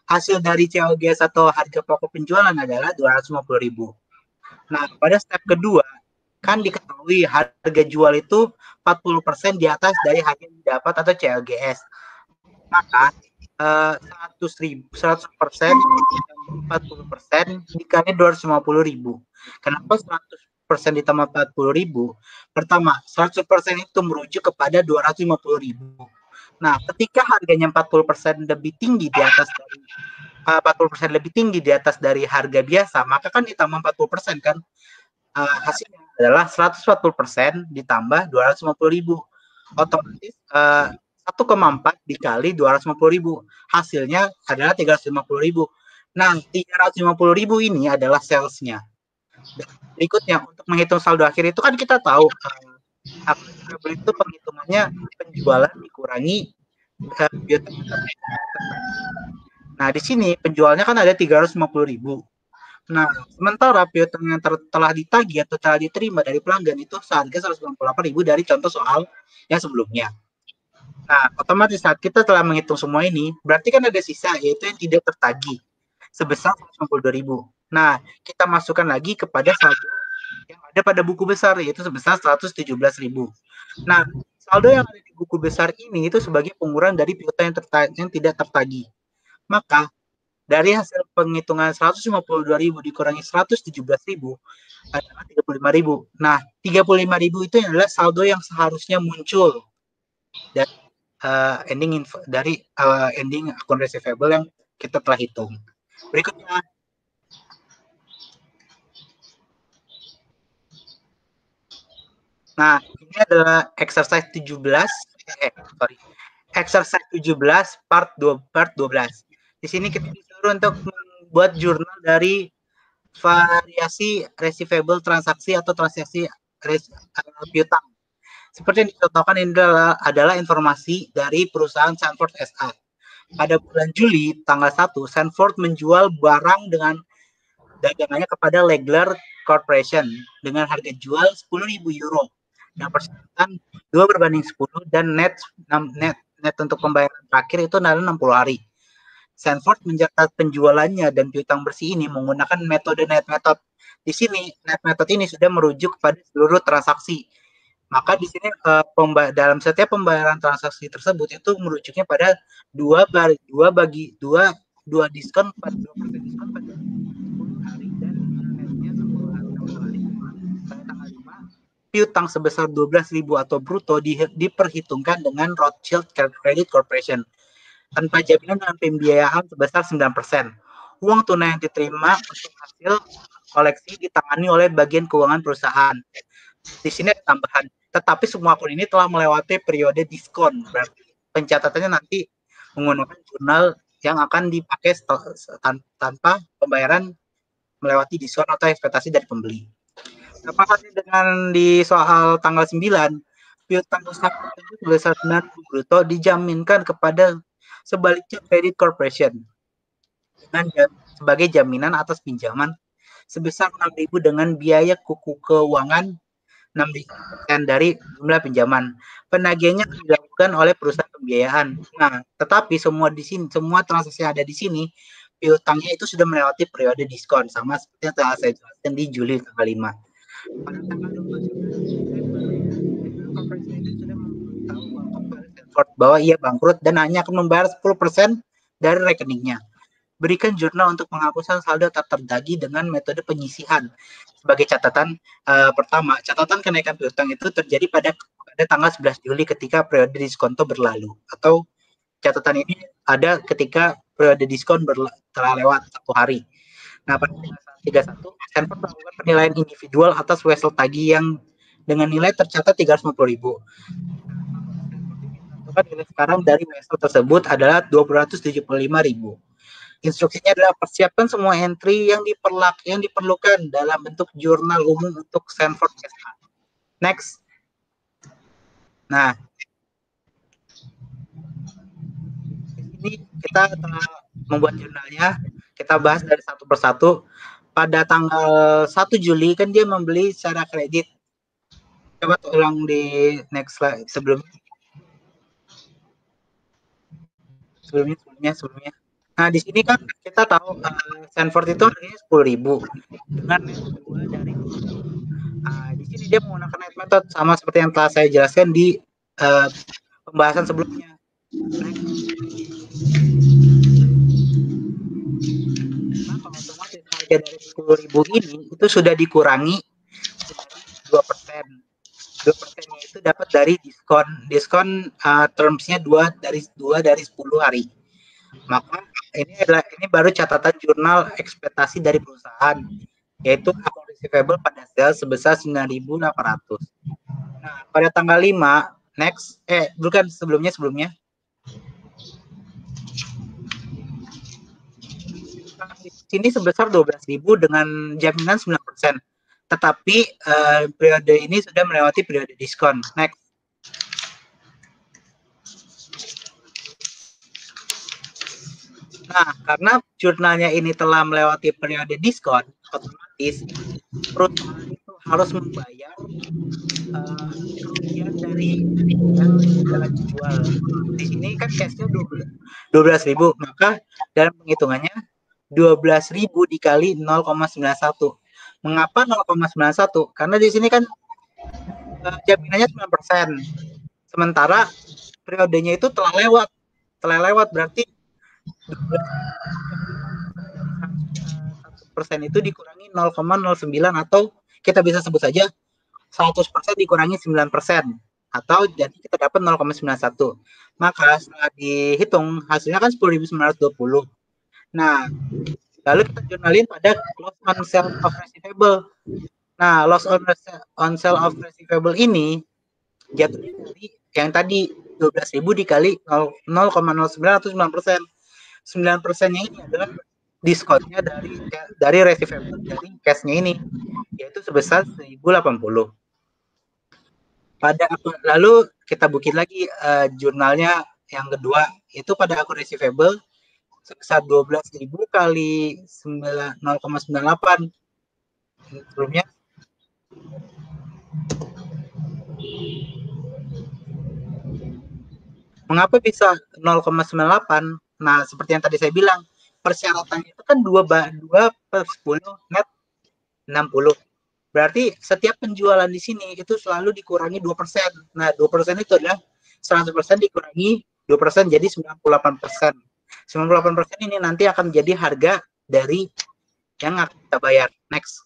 Hasil dari COGS atau harga pokok penjualan adalah 250.000. Nah, pada step kedua, kan diketahui harga jual itu 40% di atas dari harga yang didapat atau COGS. Maka 100%, 40% dikali 250.000. Kenapa 100% ditambah 40.000? Pertama, 100% itu merujuk kepada 250.000. Nah, ketika harganya 40% lebih tinggi di atas dari 40% lebih tinggi di atas dari harga biasa, maka kan ditambah 40% kan hasilnya adalah 140% ditambah 250.000. Otomatis 1,4 dikali 250.000. Hasilnya adalah 350.000. Nah, 350.000 ini adalah sales-nya. Berikutnya, untuk menghitung saldo akhir itu kan kita tahu itu penghitungannya penjualan dikurangi Nah, di sini penjualnya kan ada 350.000. Nah, sementara piutang yang telah ditagih atau telah diterima dari pelanggan itu seharga 198.000 dari contoh soal yang sebelumnya. Nah, otomatis saat kita telah menghitung semua ini, berarti kan ada sisa, yaitu yang tidak tertagih, sebesar 152.000. Nah, kita masukkan lagi kepada saldo yang ada pada buku besar, yaitu sebesar 117.000. Nah, saldo yang ada di buku besar ini itu sebagai pengurang dari piutang yang tidak tertagih. Maka, dari hasil penghitungan 152.000 dikurangi 117.000 adalah 35.000. Nah, 35.000 itu adalah saldo yang seharusnya muncul dari ending account receivable yang kita telah hitung. Berikutnya, nah, ini adalah exercise 17 exercise 17 part 12. Di sini kita disuruh untuk membuat jurnal dari variasi receivable transaksi atau transaksi piutang. Seperti yang dicontohkan ini adalah informasi dari perusahaan Sanford SA. Pada bulan Juli tanggal 1, Sanford menjual barang dengan dagangannya kepada Legler Corporation dengan harga jual €10.000 dan persentan 2/10 dan net untuk pembayaran terakhir itu adalah 60 hari. Sanford mencatat penjualannya dan piutang bersih ini menggunakan metode net method. Di sini net method ini sudah merujuk pada seluruh transaksi. Maka di sini dalam setiap pembayaran transaksi tersebut itu merujuknya pada dua diskon pada 2% diskon pada 10 hari dan netnya 60 hari. Pada tanggal 5, piutang sebesar 12.000 atau bruto diperhitungkan dengan Rothschild Credit Corporation tanpa jaminan dengan pembiayaan sebesar 9%. Uang tunai yang diterima untuk hasil koleksi ditangani oleh bagian keuangan perusahaan. Di sini ada tambahan, tetapi semua akun ini telah melewati periode diskon. Berarti pencatatannya nanti menggunakan jurnal yang akan dipakai tanpa pembayaran melewati diskon atau ekspektasi dari pembeli. Apakah dengan di soal tanggal 9, piutang usaha sebesar 9.000 bruto dijaminkan kepada sebaliknya Credit Corporation dengan sebagai jaminan atas pinjaman sebesar 6.000 dengan biaya kuku keuangan 6% dari jumlah pinjaman. Penagihannya dilakukan oleh perusahaan pembiayaan. Nah, tetapi semua transaksi yang ada di sini piutangnya itu sudah melewati periode diskon sama seperti yang telah saya jelaskan di Juli tanggal 5. Pada tanggal 29 Corporation itu sudah memberitahu Sanford bahwa ia bangkrut dan hanya akan membayar 10% dari rekeningnya. Berikan jurnal untuk penghapusan saldo tak terdagi dengan metode penyisihan. Sebagai catatan pertama, catatan kenaikan piutang itu terjadi pada tanggal 11 Juli ketika periode diskonto berlalu. Atau catatan ini ada ketika periode diskon telah lewat 1 hari. Nah, pada tanggal 31, Sanford melakukan penilaian individual atas wesel tagih yang dengan nilai tercatat 350.000. Nilai sekarang dari wesel tersebut adalah 275.000. Instruksinya adalah persiapkan semua entry yang diperlukan dalam bentuk jurnal umum untuk Sanford SH. Next. Nah, di sini kita telah membuat jurnalnya. Kita bahas dari satu persatu. Pada tanggal 1 Juli kan dia membeli secara kredit. Coba ulang di next slide sebelumnya. Nah, di sini kan kita tahu Sanford itu harganya 10.000 dengan net 2 dari di sini dia menggunakan net method sama seperti yang telah saya jelaskan di pembahasan sebelumnya. Maka otomatis harga dari 10.000 ini itu sudah dikurangi 2%. 2%-nya itu dapat dari diskon termsnya 2 dari 10 hari. Maka ini baru catatan jurnal ekspektasi dari perusahaan, yaitu account receivable pada sales sebesar 9.800. Nah, pada tanggal 5, next, bukan sebelumnya. Di sini sebesar 12.000 dengan jaminan 9%. Tetapi periode ini sudah melewati periode diskon. Next. Nah, karena jurnalnya ini telah melewati periode diskon, otomatis perusahaan itu harus membayar kerugian dari yang telah dijual. Di sini kan cashnya 12.000, maka dalam penghitungannya 12.000 dikali 0,91. Mengapa 0,91? Karena di sini kan jaminannya 9%. Sementara periodenya itu telah lewat. Berarti 1% itu dikurangi 0,09 atau kita bisa sebut saja 100% dikurangi 9%. Atau jadi kita dapat 0,91. Maka setelah dihitung hasilnya kan 10.920. Nah, lalu kita jurnalin pada loss on sale of receivable. Nah, loss on sale of receivable ini jatuhnya dari yang tadi 12.000 dikali 0,09 atau 9%. 9%-nya ini adalah diskonnya dari receivable dari cash-nya ini, yaitu sebesar 1.080. Lalu kita bukit lagi jurnalnya yang kedua, itu pada akun receivable sebesar 12.000 kali 0,98. Sebelumnya mengapa bisa 0,98? Nah, seperti yang tadi saya bilang, persyaratannya itu kan 2/10 net 60. Berarti setiap penjualan di sini itu selalu dikurangi 2%. Nah, 2% itu adalah 100% dikurangi 2%, jadi 98%. 98% ini nanti akan menjadi harga dari yang akan kita bayar. Next.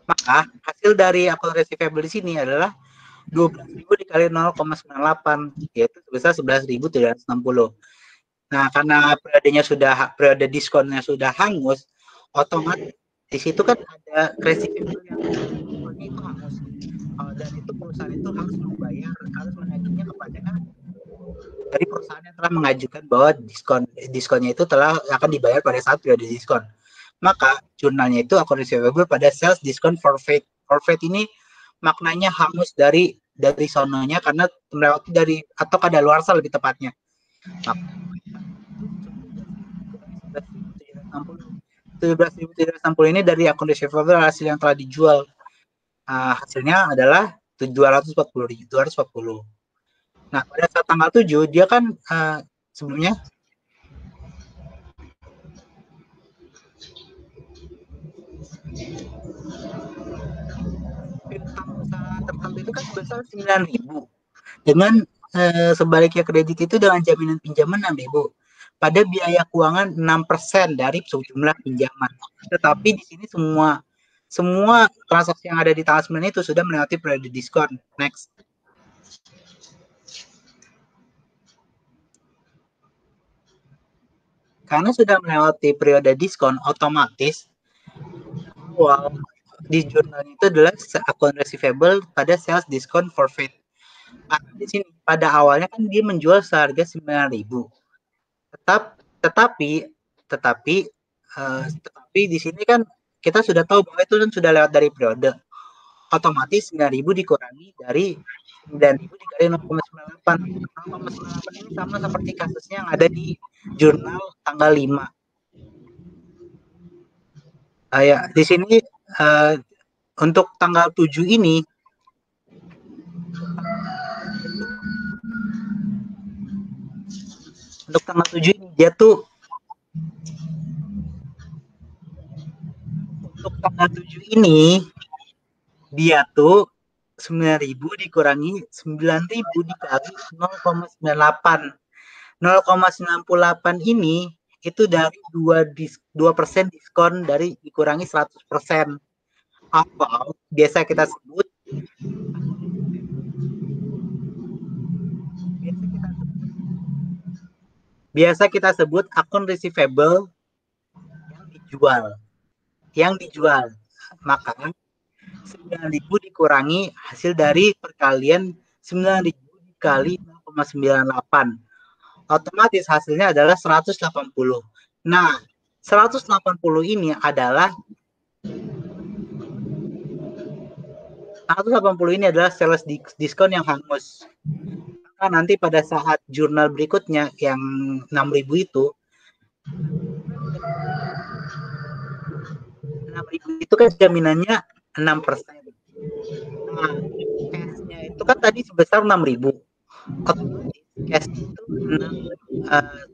Maka hasil dari account receivable di sini adalah 12.000 dikali 0,98, yaitu sebesar 11.360. Nah, karena periode diskonnya sudah hangus, otomatis di situ kan ada receivable yang itu hangus. Dan itu perusahaan itu harus menagihnya kepada dari perusahaan yang telah mengajukan bahwa diskonnya itu akan dibayar pada saat periode diskon. Maka jurnalnya itu account receivable pada sales discount forfeit. Forfeit ini maknanya hangus dari sononya karena melewati dari atau kadaluarsa lebih tepatnya. 17.760 ini dari account receivable hasil yang telah dijual. Hasilnya adalah 240. Nah, pada saat tanggal 7 dia kan sebelumnya piutang usaha tertentu itu kan sebesar 9.000. Dengan sebaliknya kredit itu dengan jaminan pinjaman 6.000. Pada biaya keuangan 6% dari sejumlah pinjaman. Tetapi di sini semua transaksi yang ada di tanggal 9 itu sudah melewati periode diskon. Next. Karena sudah melewati periode diskon, otomatis awal di jurnal itu adalah account receivable pada sales discount forfeit. Di sini pada awalnya kan dia menjual seharga 9.000. Tetapi di sini kan kita sudah tahu bahwa itu kan sudah lewat dari periode. Otomatis 9.000 dikurangi dari 9.000 dikali 0,98. 0,98 ini sama seperti kasusnya yang ada di jurnal tanggal 5. Ya, di sini untuk tanggal 7 ini untuk tanggal 7 ini dia tuh untuk tanggal 7 ini dia tuh 9.000 dikurangi 9.000 dikali 0,98. 0,98 ini itu dari 2% diskon dari dikurangi 100%. Atau biasa kita sebut akun receivable yang dijual. Maka 9.000 dikurangi hasil dari perkalian 9.000 dikali 0,98. Otomatis hasilnya adalah 180. Nah, 180 ini adalah sales diskon yang hangus. Maka nanti pada saat jurnal berikutnya yang 6.000 itu kan jaminannya 6%. Nah, cashnya itu kan tadi sebesar 6.000. Otomatis cash itu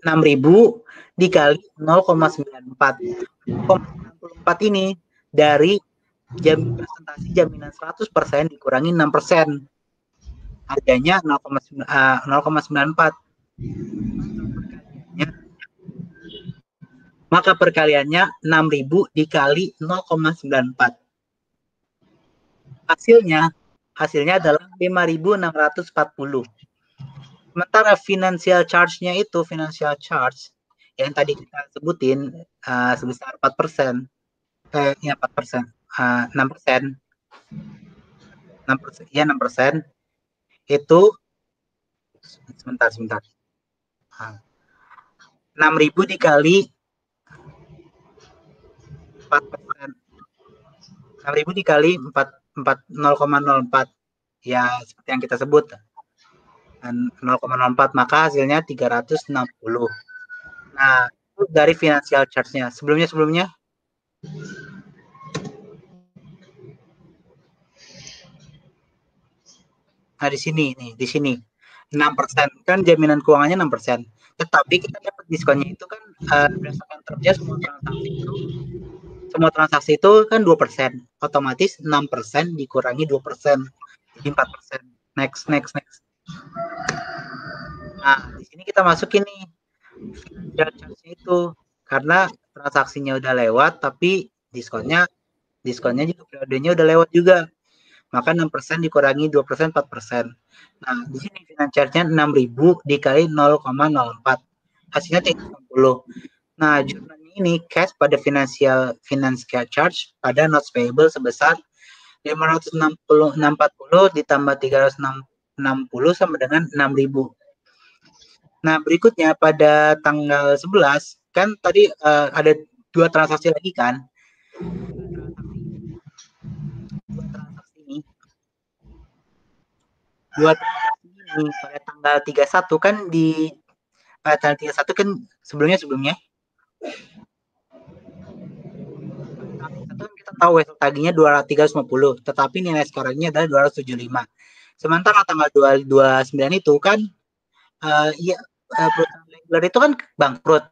6.000 dikali 0,94. 0,94 ini dari presentasi jaminan 100% dikurangi 6%. Harganya 0,94. Maka perkaliannya 6.000 dikali 0,94. Hasilnya adalah 5.640. Sementara financial charge-nya itu yang tadi kita sebutin sebesar 4%. 4%. 6%. 6%. Itu sebentar. 6.000 dikali 4%. 6.000 dikali 0,04. Ya, seperti yang kita sebut. 0,04, maka hasilnya 360. Nah, itu dari financial charge-nya. Sebelumnya? Nah, di sini. 6%, kan jaminan keuangannya 6%. Tetapi kita dapat diskonnya itu kan berdasarkan termnya semua transaksi itu kan 2%. Otomatis 6% dikurangi 2%. Jadi 4%. Next. Nah, di sini kita masukin nih financial charge-nya itu. Karena transaksinya udah lewat, tapi diskonnya juga periodenya udah lewat juga. Maka 6% dikurangi 2%, 4%. Nah, di sini financial charge-nya 6.000 dikali 0,04. Hasilnya 360. Nah, jurnalnya ini cash pada financial charge pada notes payable sebesar 560,640 ditambah 360 sama dengan 6.000. Nah, berikutnya pada tanggal 11 kan tadi ada dua transaksi lagi kan? Dua transaksi ini pada tanggal 31 kan tanggal 31 kan sebelumnya kita tahu hasil tagihnya 350, tetapi nilai sekarangnya adalah 275. Sementara tanggal 29 itu kan perusahaan regular itu kan bangkrut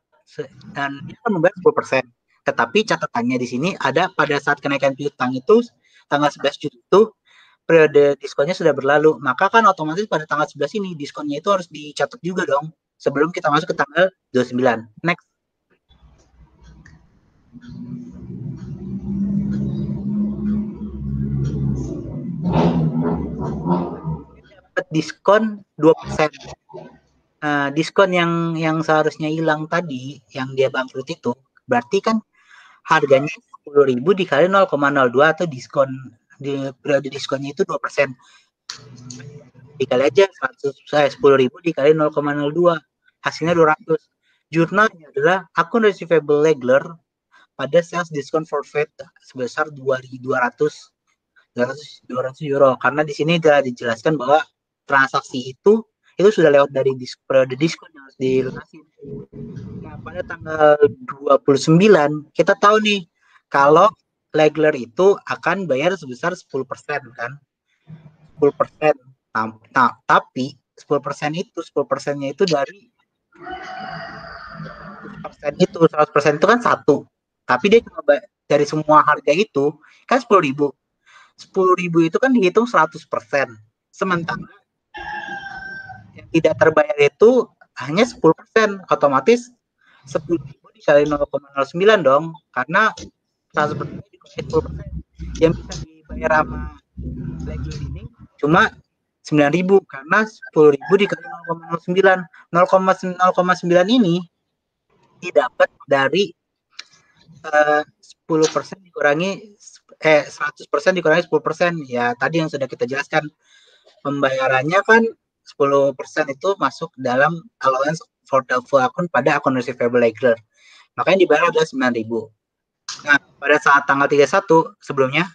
dan dia akan membayar 10%. Tetapi catatannya di sini ada pada saat kenaikan piutang itu tanggal 11 Juli itu periode diskonnya sudah berlalu, maka kan otomatis pada tanggal 11 ini diskonnya itu harus dicatat juga dong sebelum kita masuk ke tanggal 29. Next. Dapat diskon 2%. Diskon yang seharusnya hilang tadi, yang dia bangkrut itu, berarti kan harganya 10.000 dikali 0,02 atau diskon di periode diskonnya itu 2%. Dikali aja 10.000 dikali 0,02, hasilnya 200. Jurnalnya adalah akun receivable regular pada sales discount forfeit sebesar 200 euro. Karena di sini telah dijelaskan bahwa transaksi itu sudah lewat dari periode diskon yang harus dilunasi. Nah, pada tanggal 29 kita tahu nih kalau regular itu akan bayar sebesar 10% kan. 10%. Nah, tapi 10%-nya itu dari 100% itu kan 1. Tapi dia cuma dari semua harga itu kan 10.000. 10.000 itu kan dihitung 100%. Sementara yang tidak terbayar itu hanya 10%. Otomatis 10.000 dikali 0,09 dong. Karena 100% dikurangi 10%. Yang bisa dibayar sama regular ini cuma 9.000 karena 10.000 dikali 0,09. 0,09 ini didapat dari 10% dikurangi 100% dikurangi 10%. Ya, tadi yang sudah kita jelaskan. Pembayarannya kan 10% itu masuk dalam allowance for doubtful account pada akun receivable regular. Makanya dibayar adalah 9.000. Nah, pada saat tanggal 31 sebelumnya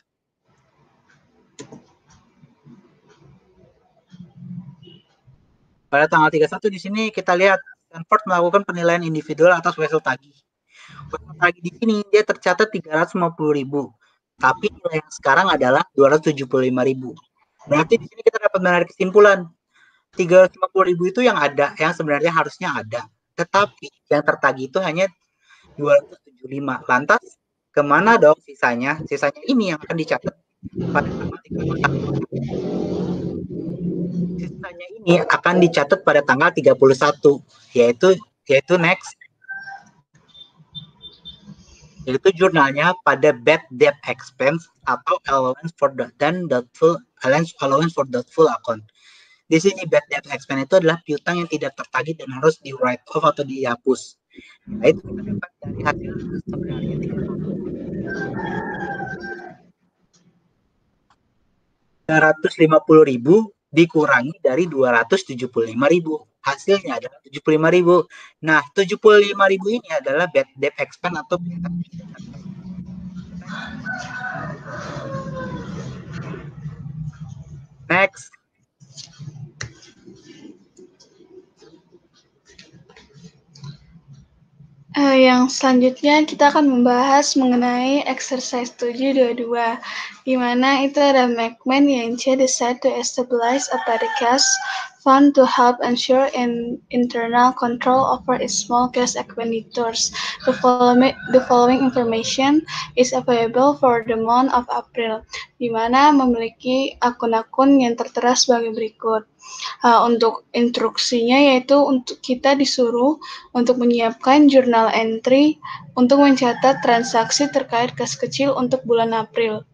pada tanggal 31 di sini kita lihat Stanford melakukan penilaian individual atas wesel tagih. Wesel tagih di sini dia tercatat 350.000. Tapi nilai yang sekarang adalah 275.000. Berarti di sini kita dapat menarik kesimpulan 350.000 itu yang ada, yang sebenarnya harusnya ada. Tetapi yang tertagih itu hanya 275. Lantas kemana dong sisanya? Sisanya ini yang akan dicatat pada tanggal 31. Sisanya ini akan dicatat pada tanggal 31, yaitu next. Yaitu jurnalnya pada bad debt expense atau allowance for doubtful account. Di sini bad debt expense itu adalah piutang yang tidak tertagih dan harus di write off atau dihapus. Nah, itu kita dapat dari hasil sebenarnya 350.000 dikurangi dari 275.000. Hasilnya adalah 75.000. Nah, 75.000 ini adalah bad debt expense atau piutang. Next. Yang selanjutnya kita akan membahas mengenai exercise 722, di mana itu ada McMahon yang decide to establish a petty cash fund to help ensure internal control over its small cash expenditures. The following information is available for the month of April, di mana memiliki akun-akun yang tertera sebagai berikut. Untuk instruksinya yaitu untuk kita disuruh untuk menyiapkan jurnal entry untuk mencatat transaksi terkait kas kecil untuk bulan April.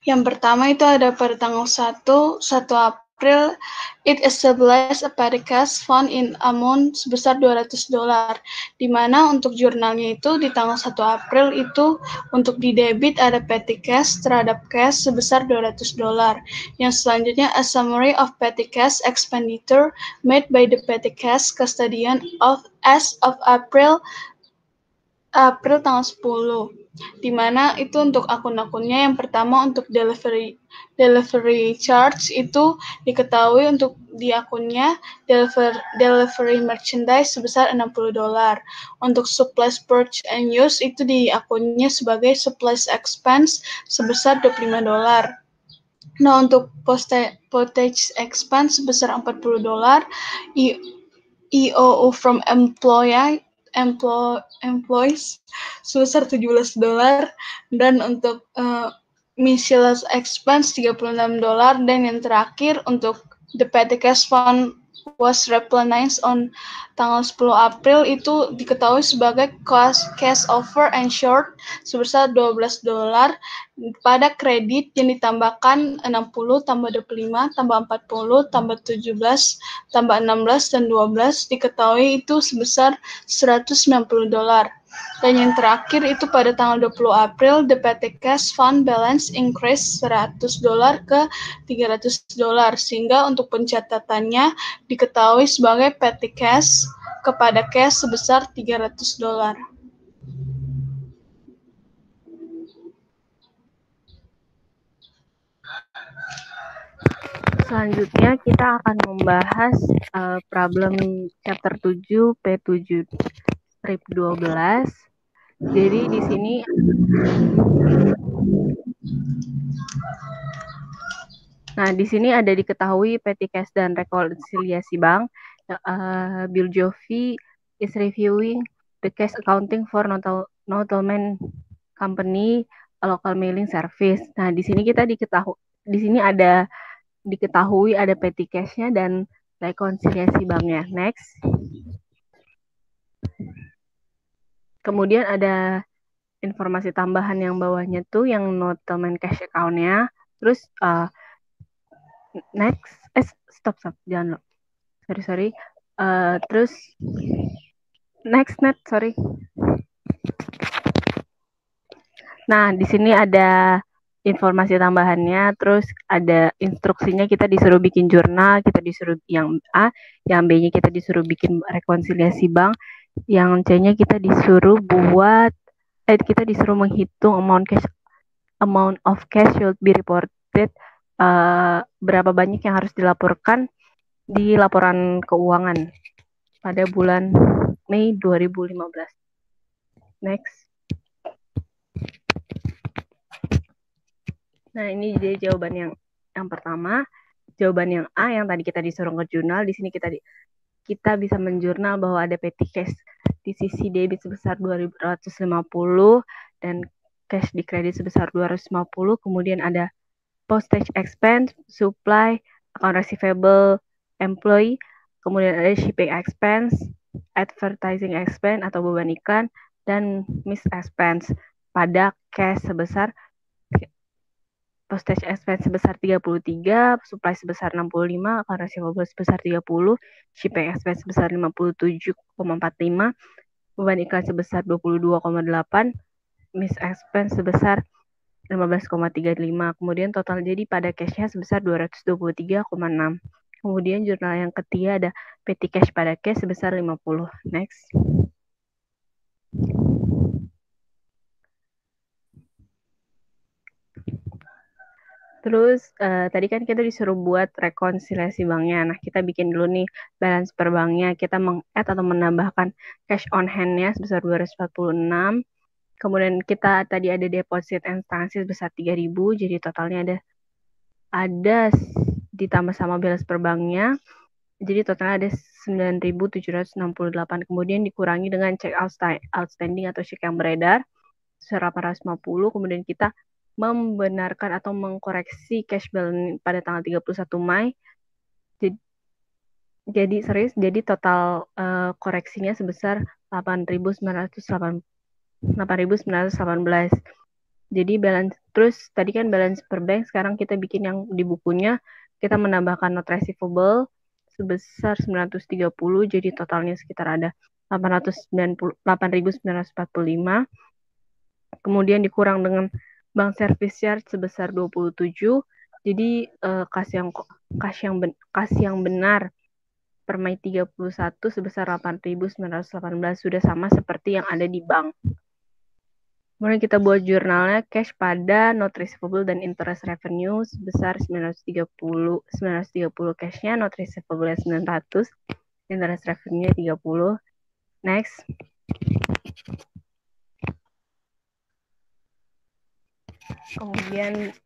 Yang pertama itu ada pada tanggal 1 April, it established a petty cash fund in amount sebesar $200, di mana untuk jurnalnya itu di tanggal 1 April itu untuk di debit ada petty cash terhadap cash sebesar $200. Yang selanjutnya, a summary of petty cash expenditure made by the petty cash custodian as of April tanggal 10, di mana itu untuk akun-akunnya. Yang pertama untuk delivery charge itu diketahui untuk di akunnya delivery merchandise sebesar $60. Untuk supplies purchase and use itu di akunnya sebagai supplies expense sebesar $25. Nah, untuk postage expense sebesar $40, EOU from employees sebesar $17, dan untuk miscellaneous expense $36, dan yang terakhir untuk the petty cash fund was replenished on tanggal 10 April itu diketahui sebagai cash over and short sebesar $12 pada kredit yang ditambahkan 60 tambah 25 tambah 40 tambah 17 tambah 16 dan 12 diketahui itu sebesar $190. Dan yang terakhir itu pada tanggal 20 April, the petty cash fund balance increased $100 ke $300, sehingga untuk pencatatannya diketahui sebagai petty cash kepada cash sebesar $300. Selanjutnya kita akan membahas problem chapter 7 P7 strip 12. Jadi di sini ada diketahui petty cash dan rekonsiliasi bank. Bill Jovi is reviewing the cash accounting for Notelman Company, a local mailing service. Nah, di sini diketahui ada petty cash-nya dan rekonsiliasi banknya. Next. Kemudian ada informasi tambahan yang bawahnya tuh yang Notelman cash account-nya. Terus next, stop, jangan lo. Sorry. Terus next, sorry. Nah, di sini ada informasi tambahannya, terus ada instruksinya, kita disuruh bikin jurnal, kita disuruh yang A, yang B-nya kita disuruh bikin rekonsiliasi bank, yang C-nya kita disuruh menghitung amount of cash should be reported, berapa banyak yang harus dilaporkan di laporan keuangan pada bulan Mei 2015. Next. Nah, ini jadi jawaban yang pertama. Jawaban yang A yang tadi kita disuruh ngejurnal, di sini kita bisa menjurnal bahwa ada petty cash di sisi debit sebesar 250 dan cash di kredit sebesar 250, kemudian ada postage expense, supply, account receivable, employee, kemudian ada shipping expense, advertising expense atau beban iklan, dan miss expense pada cash sebesar postage expense sebesar 33, supply sebesar 65, account receivable sebesar 30, shipping expense sebesar 57,45, beban iklan sebesar 22,8, miss expense sebesar 15,35. Kemudian total jadi pada cash-nya sebesar 223,6. Kemudian jurnal yang ketiga ada petty cash pada cash sebesar 50. Next. Terus tadi kan kita disuruh buat rekonsiliasi banknya. Nah, kita bikin dulu nih balance per banknya. Kita meng-add atau menambahkan cash on hand-nya sebesar 246. Kemudian kita tadi ada deposit and transaksi sebesar 3.000. Jadi totalnya ada ditambah sama balance per banknya. Jadi totalnya ada 9.768. Kemudian dikurangi dengan check outstanding atau check yang beredar 850. Kemudian kita membenarkan atau mengkoreksi cash balance pada tanggal 31 Mei. Jadi total koreksinya sebesar 8.918. Jadi balance, terus tadi kan balance per bank, sekarang kita bikin yang di bukunya, kita menambahkan note receivable sebesar 930, jadi totalnya sekitar ada 8.945. Kemudian dikurang dengan bank service charge sebesar 27. Jadi kas yang benar per Mei 31 sebesar 8.918, sudah sama seperti yang ada di bank. Kemudian kita buat jurnalnya cash pada note receivable dan interest revenue sebesar 930 cashnya, note receivable 900, interest revenue 30. Next. Kemudian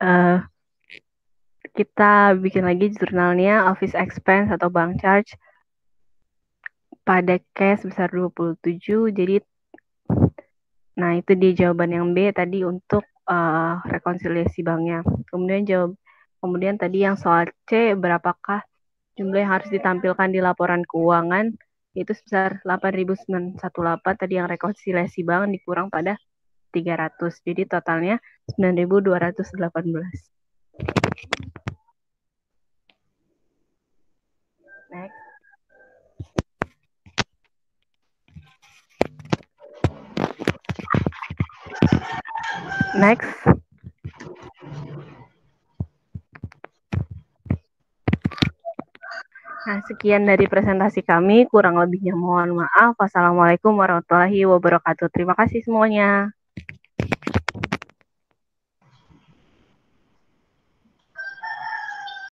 kita bikin lagi jurnalnya office expense atau bank charge pada cash sebesar 27. Jadi nah, itu di jawaban yang B tadi untuk rekonsiliasi banknya. Kemudian tadi yang soal C, berapakah jumlah yang harus ditampilkan di laporan keuangan, itu sebesar 8.918 tadi yang rekonsiliasi bank dikurang pada 300. Jadi totalnya 9.218. Next. Next. Nah, sekian dari presentasi kami. Kurang lebihnya mohon maaf. Wassalamualaikum warahmatullahi wabarakatuh. Terima kasih semuanya.